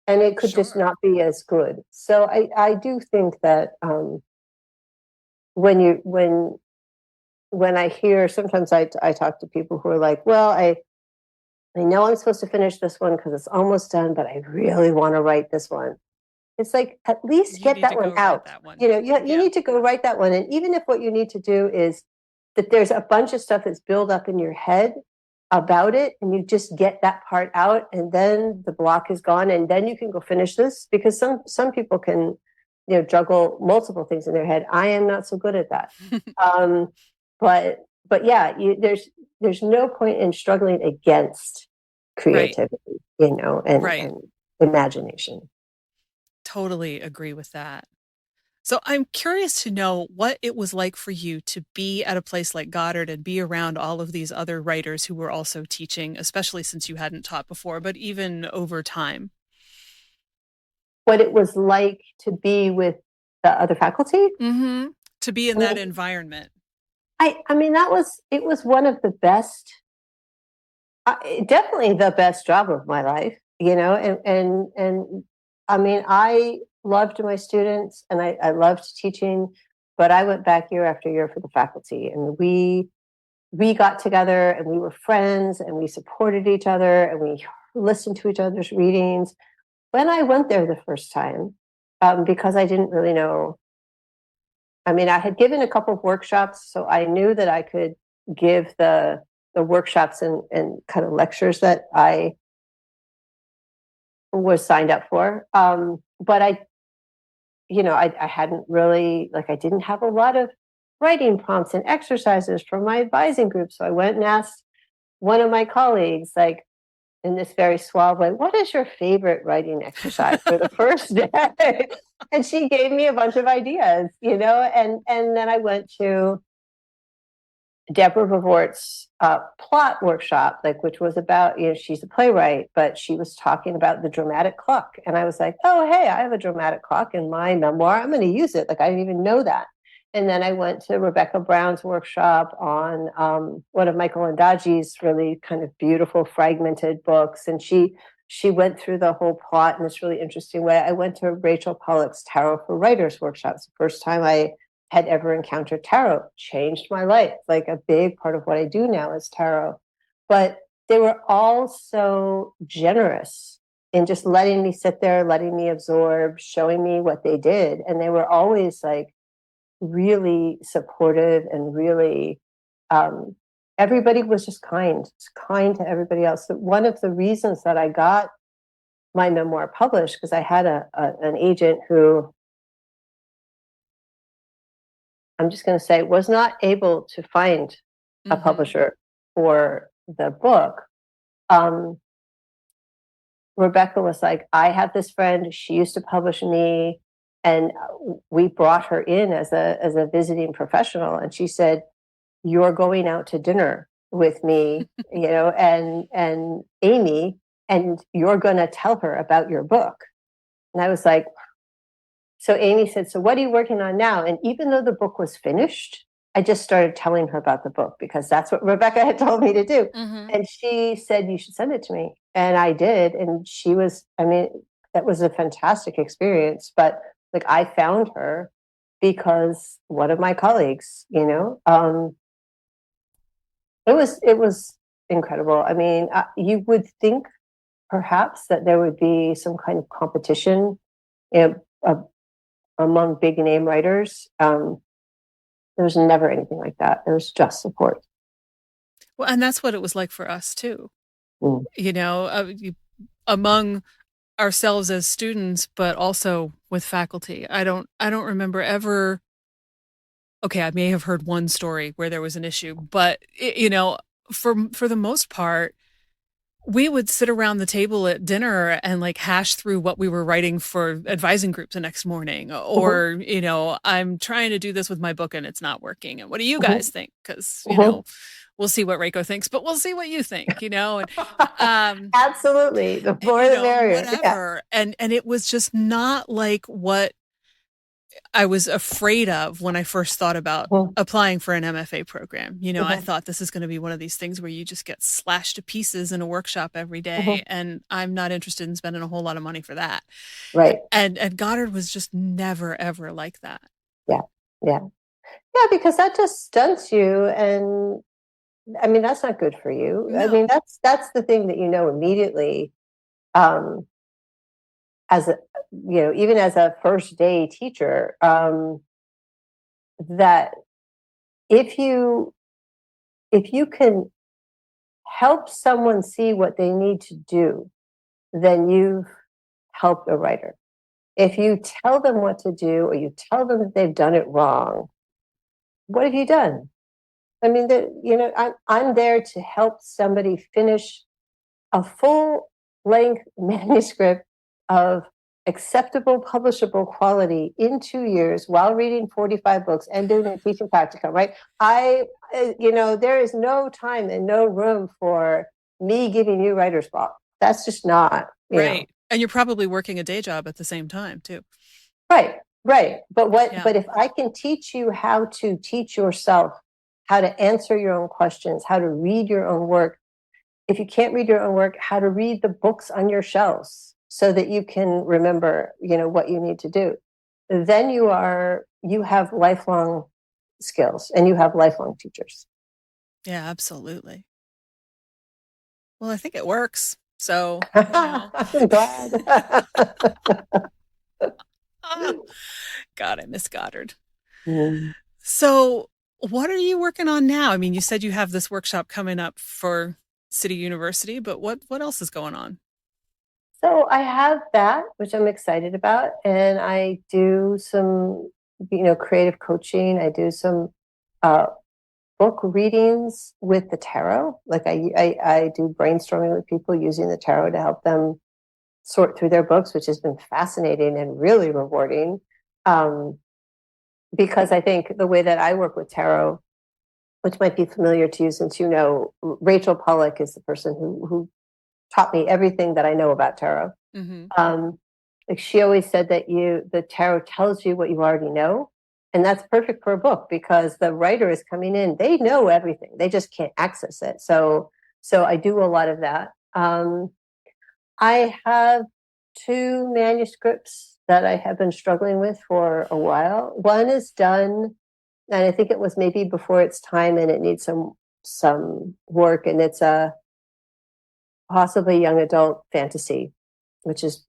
[SPEAKER 2] and it could just
[SPEAKER 1] sure.
[SPEAKER 2] not be as good. So I do think that when you when I hear, sometimes I talk to people who are like, well, I know I'm supposed to finish this one because it's almost done, but I really want to write this one. It's like, at least
[SPEAKER 1] You
[SPEAKER 2] get
[SPEAKER 1] need
[SPEAKER 2] that
[SPEAKER 1] to
[SPEAKER 2] one
[SPEAKER 1] go write
[SPEAKER 2] out.
[SPEAKER 1] that one.
[SPEAKER 2] You
[SPEAKER 1] Yeah.
[SPEAKER 2] need to go write that one. And even if what you need to do is that there's a bunch of stuff that's built up in your head about it, and you just get that part out, and then the block is gone, and then you can go finish this. Because some people can, juggle multiple things in their head. I am not so good at that. Um, but yeah, there's no point in struggling against
[SPEAKER 1] Right.
[SPEAKER 2] creativity,
[SPEAKER 1] Right.
[SPEAKER 2] and imagination.
[SPEAKER 1] Totally agree with that. So I'm curious to know what it was like for you to be at a place like Goddard and be around all of these other writers who were also teaching, especially since you hadn't taught before, but even over time.
[SPEAKER 2] What it was like to be with the other faculty.
[SPEAKER 1] Mm-hmm. To be in
[SPEAKER 2] I
[SPEAKER 1] that
[SPEAKER 2] mean,
[SPEAKER 1] environment.
[SPEAKER 2] I mean, it was one of the best, definitely the best job of my life, and I mean, I loved my students, and I loved teaching, but I went back year after year for the faculty, and we got together, and we were friends, and we supported each other, and we listened to each other's readings. When I went there the first time, because I didn't really know. I mean, I had given a couple of workshops, so I knew that I could give the workshops and kind of lectures that I was signed up for. But I hadn't really, like, I didn't have a lot of writing prompts and exercises from my advising group. So I went and asked one of my colleagues, like, in this very suave way, what is your favorite writing exercise for the first day? And she gave me a bunch of ideas, and then I went to Deborah Vivort's plot workshop, like, which was about, she's a playwright, but she was talking about the dramatic clock. And I was like, oh, hey, I have a dramatic clock in my memoir. I'm going to use it. Like, I didn't even know that. And then I went to Rebecca Brown's workshop on one of Michael Ondaatje's really kind of beautiful fragmented books. And she went through the whole plot in this really interesting way. I went to Rachel Pollack's Tarot for Writers workshops. The first time I had ever encountered tarot, changed my life. Like, a big part of what I do now is tarot. But they were all so generous in just letting me sit there, letting me absorb, showing me what they did. And they were always like really supportive and really, everybody was just kind to everybody else. So one of the reasons that I got my memoir published, because I had an agent who, I'm just going to say, was not able to find a
[SPEAKER 1] Mm-hmm.
[SPEAKER 2] publisher for the book. Rebecca was like, I have this friend, she used to publish me, and we brought her in as a visiting professional, and she said, you're going out to dinner with me, and Amy, and you're going to tell her about your book. And I was like, so Amy said, so what are you working on now? And even though the book was finished, I just started telling her about the book because that's what Rebecca had told me to do.
[SPEAKER 1] Mm-hmm.
[SPEAKER 2] And she said, you should send it to me. And I did. And she was, I mean, that was a fantastic experience. But like, I found her because one of my colleagues, it was incredible. I mean, you would think perhaps that there would be some kind of competition, uh, among big name writers. There was never anything like that. There was just support.
[SPEAKER 1] Well, and that's what it was like for us too.
[SPEAKER 2] Mm.
[SPEAKER 1] Among ourselves as students, but also with faculty. I don't remember ever. Okay, I may have heard one story where there was an issue, but for the most part, we would sit around the table at dinner and like hash through what we were writing for advising groups the next morning.
[SPEAKER 2] Mhm,
[SPEAKER 1] Or, I'm trying to do this with my book and it's not working. And what do you guys
[SPEAKER 2] mhm,
[SPEAKER 1] think? Because,
[SPEAKER 2] mhm.
[SPEAKER 1] we'll see what Reiko thinks, but we'll see what you think. And um,
[SPEAKER 2] Absolutely. The more the merrier. Yeah.
[SPEAKER 1] whatever. And it was just not like what I was afraid of when I first thought about
[SPEAKER 2] Mhm.
[SPEAKER 1] applying for an MFA program. I
[SPEAKER 2] Mhm.
[SPEAKER 1] thought this is going to be one of these things where you just get slashed to pieces in a workshop every day,
[SPEAKER 2] Mhm.
[SPEAKER 1] and I'm not interested in spending a whole lot of money for that.
[SPEAKER 2] Right.
[SPEAKER 1] And Goddard was just never ever like that.
[SPEAKER 2] Yeah. Yeah. Yeah, because that just stunts you, and I mean that's not good for you. I mean
[SPEAKER 1] No.
[SPEAKER 2] that's the thing that you know immediately, um, as a even as a first day teacher, that if you if you can help someone see what they need to do, then you've helped a writer. If you tell them what to do or you tell them that they've done it wrong, what have you done? I mean, I'm there to help somebody finish a full length manuscript of acceptable publishable quality in 2 years while reading 45 books and doing a teaching practicum, right? There is no time and no room for me giving you writer's block. That's just not.
[SPEAKER 1] Right. And you're probably working a day job at the same time, too.
[SPEAKER 2] Right, right.
[SPEAKER 1] Yeah.
[SPEAKER 2] But if I can teach you how to teach yourself, how to answer your own questions, how to read your own work, if you can't read your own work, how to read the books on your shelves so that you can remember, what you need to do, then you have lifelong skills and you have lifelong teachers.
[SPEAKER 1] Yeah, absolutely. Well, I think it works. So,
[SPEAKER 2] I'm glad.
[SPEAKER 1] Ah, God, I miss Goddard.
[SPEAKER 2] Mm.
[SPEAKER 1] So, what are you working on now? I mean, you said you have this workshop coming up for City University, but what else is going on?
[SPEAKER 2] So I have that, which I'm excited about, and I do some, creative coaching. I do some uh, book readings with the tarot. Like I do brainstorming with people using the tarot to help them sort through their books, which has been fascinating and really rewarding. Um, because I think the way that I work with tarot, which might be familiar to you since Rachel Pollack is the person who taught me everything that I know about tarot.
[SPEAKER 1] Mm-hmm.
[SPEAKER 2] Um, like she always said that the tarot tells you what you already know. And that's perfect for a book because the writer is coming in, they know everything. They just can't access it. So I do a lot of that. I have two manuscripts that I have been struggling with for a while. One is done, and I think it was maybe before its time and it needs some work, and it's a possibly young adult fantasy, which is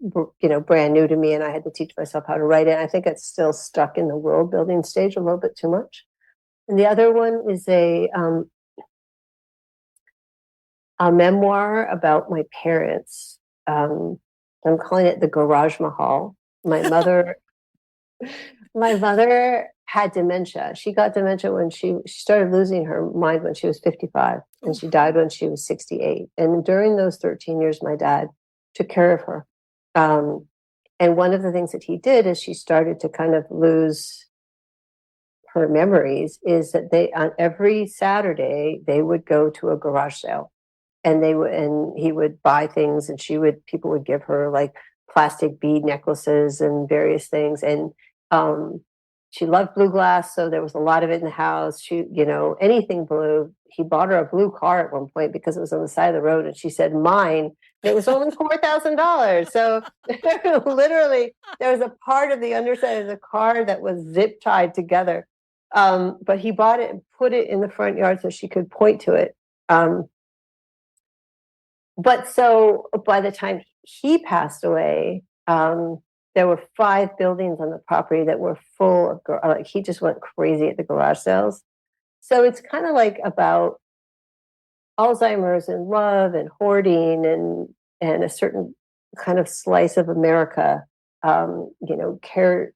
[SPEAKER 2] brand new to me, and I had to teach myself how to write it. I think it's still stuck in the world building stage a little bit too much. And the other one is a memoir about my parents. Um, I'm calling it the Garage Mahal. My mother, my mother had dementia. She got dementia when she started losing her mind when she was 55, and she
[SPEAKER 1] Oof.
[SPEAKER 2] died when she was 68. And during those 13 years, my dad took care of her. Um, and one of the things that he did as she started to kind of lose her memories is that they on every Saturday they would go to a garage sale, and he would buy things, and people would give her like plastic bead necklaces and various things. And um she loved blue glass, so there was a lot of it in the house. Anything blue. He bought her a blue car at one point because it was on the side of the road, and she said mine, and it was only $4,000. So literally there was a part of the underside of the car that was zip tied together. But he bought it and put it in the front yard so she could point to it. But so by the time he passed away, there were 5 buildings on the property that were full of like he just went crazy at the garage sales. So it's kind of like about Alzheimer's and love and hoarding and a certain kind of slice of America, caregiving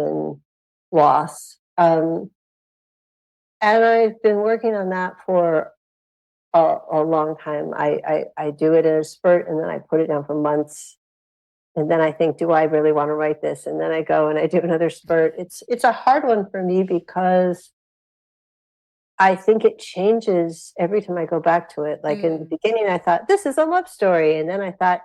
[SPEAKER 2] and loss. And I've been working on that for a long time. I do it in a spurt, and then I put it down for months, and then I think, do I really want to write this? And then I go and I do another spurt. It's a hard one for me because I think it changes every time I go back to it. Like in the
[SPEAKER 1] Mm.
[SPEAKER 2] beginning, I thought this is a love story, and then I thought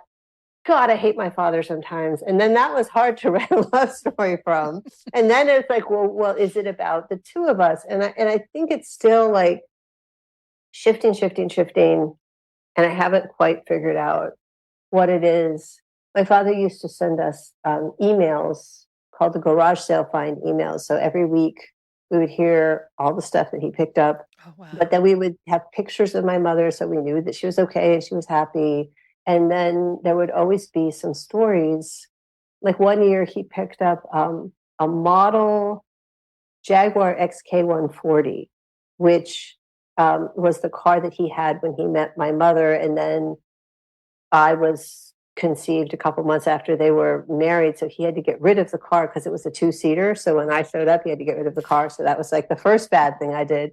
[SPEAKER 2] God, I hate my father sometimes. And then that was hard to write a love story from. And then it's like, well, is it about the two of us? And I think it's still like shifting. And I haven't quite figured out what it is. My father used to send us emails called the garage sale find emails. So every week we would hear all the stuff that he picked up.
[SPEAKER 1] Oh, wow.
[SPEAKER 2] But then we would have pictures of my mother, so we knew that she was okay and she was happy. And then there would always be some stories. Like one year he picked up a model Jaguar XK140, which was the car that he had when he met my mother. And then I was conceived a couple months after they were married. So he had to get rid of the car because it was a two-seater. So when I showed up, he had to get rid of the car. So that was like the first bad thing I did.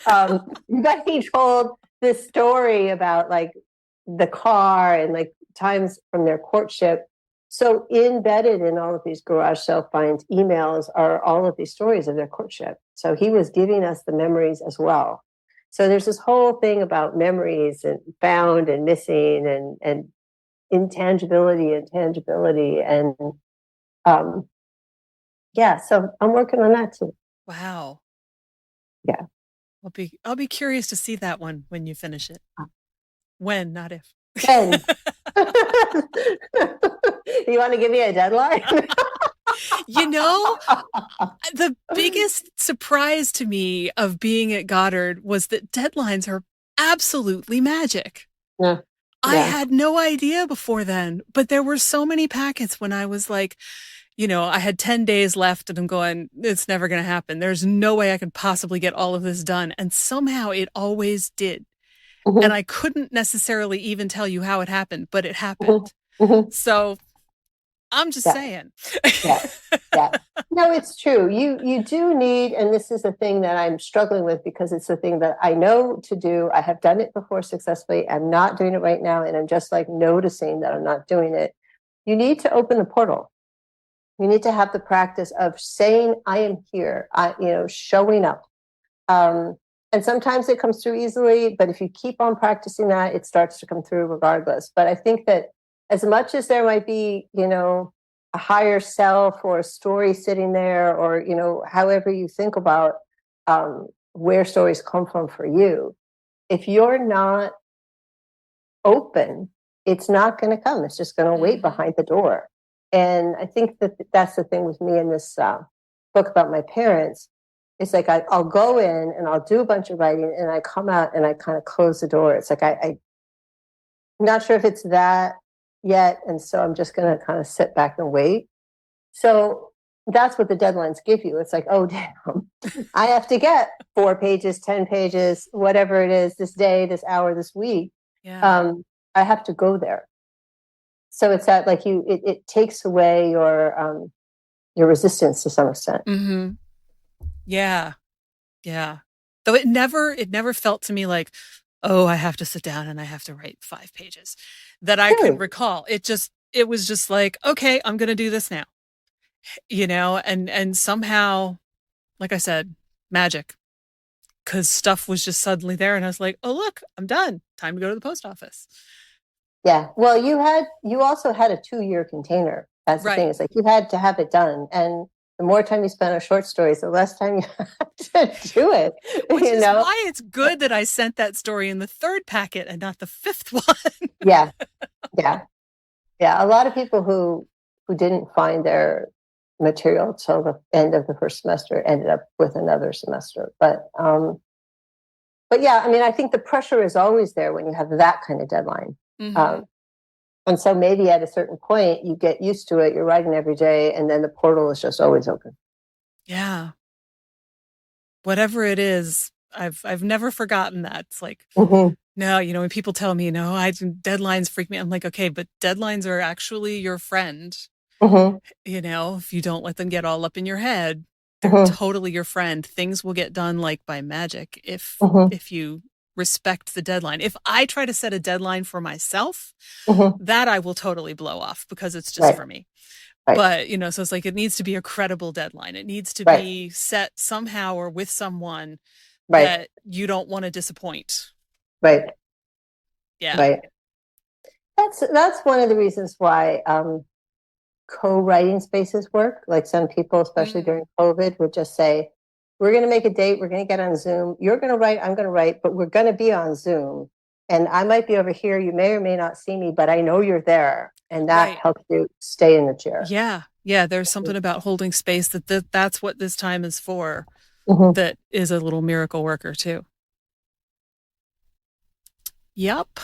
[SPEAKER 2] But he told this story about like the car and like times from their courtship. So embedded in all of these garage sale finds emails are all of these stories of their courtship. So he was giving us the memories as well. So there's this whole thing about memories and found and missing and intangibility and tangibility. And yeah, so I'm working on that too.
[SPEAKER 1] Wow.
[SPEAKER 2] Yeah.
[SPEAKER 1] I'll be curious to see that one when you finish it. When, not if.
[SPEAKER 2] When? You want to give me a deadline?
[SPEAKER 1] You know, the biggest surprise to me of being at Goddard was that deadlines are absolutely magic.
[SPEAKER 2] Yeah.
[SPEAKER 1] I had no idea before then, but there were so many packets when I was like, you know, I had 10 days left and I'm going, it's never going to happen. There's no way I could possibly get all of this done. And somehow it always did.
[SPEAKER 2] Mm-hmm.
[SPEAKER 1] And I couldn't necessarily even tell you how it happened, but it happened.
[SPEAKER 2] Mm-hmm.
[SPEAKER 1] So I'm just saying.
[SPEAKER 2] Yeah. No, it's true. You do need, and this is the thing that I'm struggling with because it's the thing that I know to do. I have done it before successfully. I'm not doing it right now. And I'm just like noticing that I'm not doing it. You need to open the portal. You need to have the practice of saying, I am here, showing up. And sometimes it comes through easily, but if you keep on practicing that, it starts to come through regardless. But I think that as much as there might be, a higher self or a story sitting there, or, however you think about where stories come from for you, if you're not open, it's not going to come. It's just going to wait behind the door. And I think that that's the thing with me in this book about my parents. It's like I'll go in and I'll do a bunch of writing and I come out and I kind of close the door. It's like I'm not sure if it's that yet. And so I'm just going to kind of sit back and wait. So that's what the deadlines give you. It's like, oh, damn, I have to get 4 pages, 10 pages, whatever it is, this day, this hour, this week.
[SPEAKER 1] Yeah.
[SPEAKER 2] I have to go there. So it's that like it takes away your resistance to some extent.
[SPEAKER 1] Mm-hmm. Yeah. Yeah. Though it never felt to me like, oh, I have to sit down and I have to write 5 pages that I could recall. It was just like, okay, I'm going to do this now, and somehow, like I said, magic, because stuff was just suddenly there. And I was like, oh, look, I'm done. Time to go to the post office.
[SPEAKER 2] Yeah. Well, you also had a 2-year container. That's the thing. It's like you had to have it done. And the more time you spend on short stories, the less time you have to do it.
[SPEAKER 1] Which is why it's good that I sent that story in the 3rd packet and not the 5th one.
[SPEAKER 2] Yeah. A lot of people who didn't find their material till the end of the first semester ended up with another semester. But yeah, I mean, I think the pressure is always there when you have that kind of deadline. Mm-hmm. And so maybe at a certain point you get used to it, you're writing every day, and then the portal is just always open.
[SPEAKER 1] Yeah. Whatever it is, I've never forgotten that. It's like, no, when people tell me, deadlines freak me, I'm like, okay, but deadlines are actually your friend. If you don't let them get all up in your head, they're totally your friend. Things will get done like by magic if you respect the deadline. If I try to set a deadline for myself, that I will totally blow off because it's just for me. But, so it's like, it needs to be a credible deadline. It needs to be set somehow or with someone that you don't want to disappoint.
[SPEAKER 2] Right.
[SPEAKER 1] Yeah.
[SPEAKER 2] Right. That's one of the reasons why co-writing spaces work. Like some people, especially during COVID, would just say, we're going to make a date, we're going to get on Zoom, you're going to write, I'm going to write, but we're going to be on Zoom. And I might be over here, you may or may not see me, but I know you're there. And that helps you stay in the chair.
[SPEAKER 1] Yeah, there's something about holding space that's what this time is for. That is a little miracle worker too. Yep.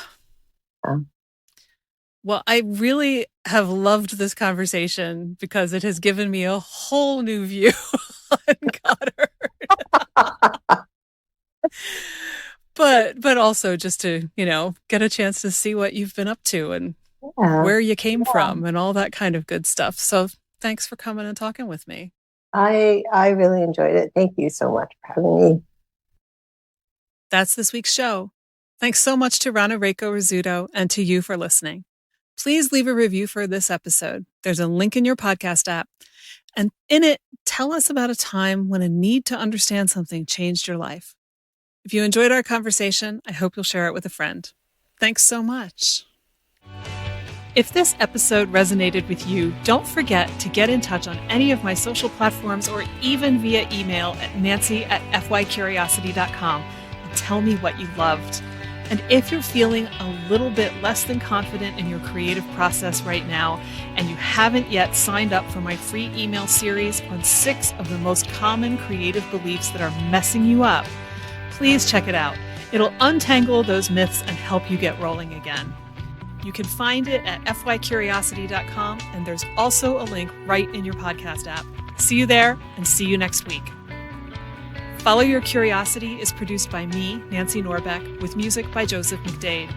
[SPEAKER 1] Well, I really have loved this conversation because it has given me a whole new view on Goddard. but also just to, get a chance to see what you've been up to and where you came from and all that kind of good stuff. So thanks for coming and talking with me.
[SPEAKER 2] I really enjoyed it. Thank you so much for having me.
[SPEAKER 1] That's this week's show. Thanks so much to Rahna Reiko Rizzuto and to you for listening. Please leave a review for this episode. There's a link in your podcast app. And in it, tell us about a time when a need to understand something changed your life. If you enjoyed our conversation, I hope you'll share it with a friend. Thanks so much. If this episode resonated with you, don't forget to get in touch on any of my social platforms or even via email at nancy@fycuriosity.com and tell me what you loved. And if you're feeling a little bit less than confident in your creative process right now, and you haven't yet signed up for my free email series on 6 of the most common creative beliefs that are messing you up, please check it out. It'll untangle those myths and help you get rolling again. You can find it at fycuriosity.com, and there's also a link right in your podcast app. See you there, and see you next week. Follow Your Curiosity is produced by me, Nancy Norbeck, with music by Joseph McDade.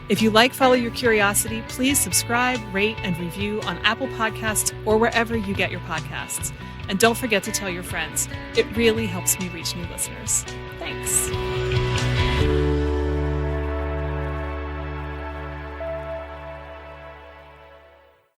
[SPEAKER 1] If you like Follow Your Curiosity, please subscribe, rate, and review on Apple Podcasts or wherever you get your podcasts. And don't forget to tell your friends. It really helps me reach new listeners. Thanks.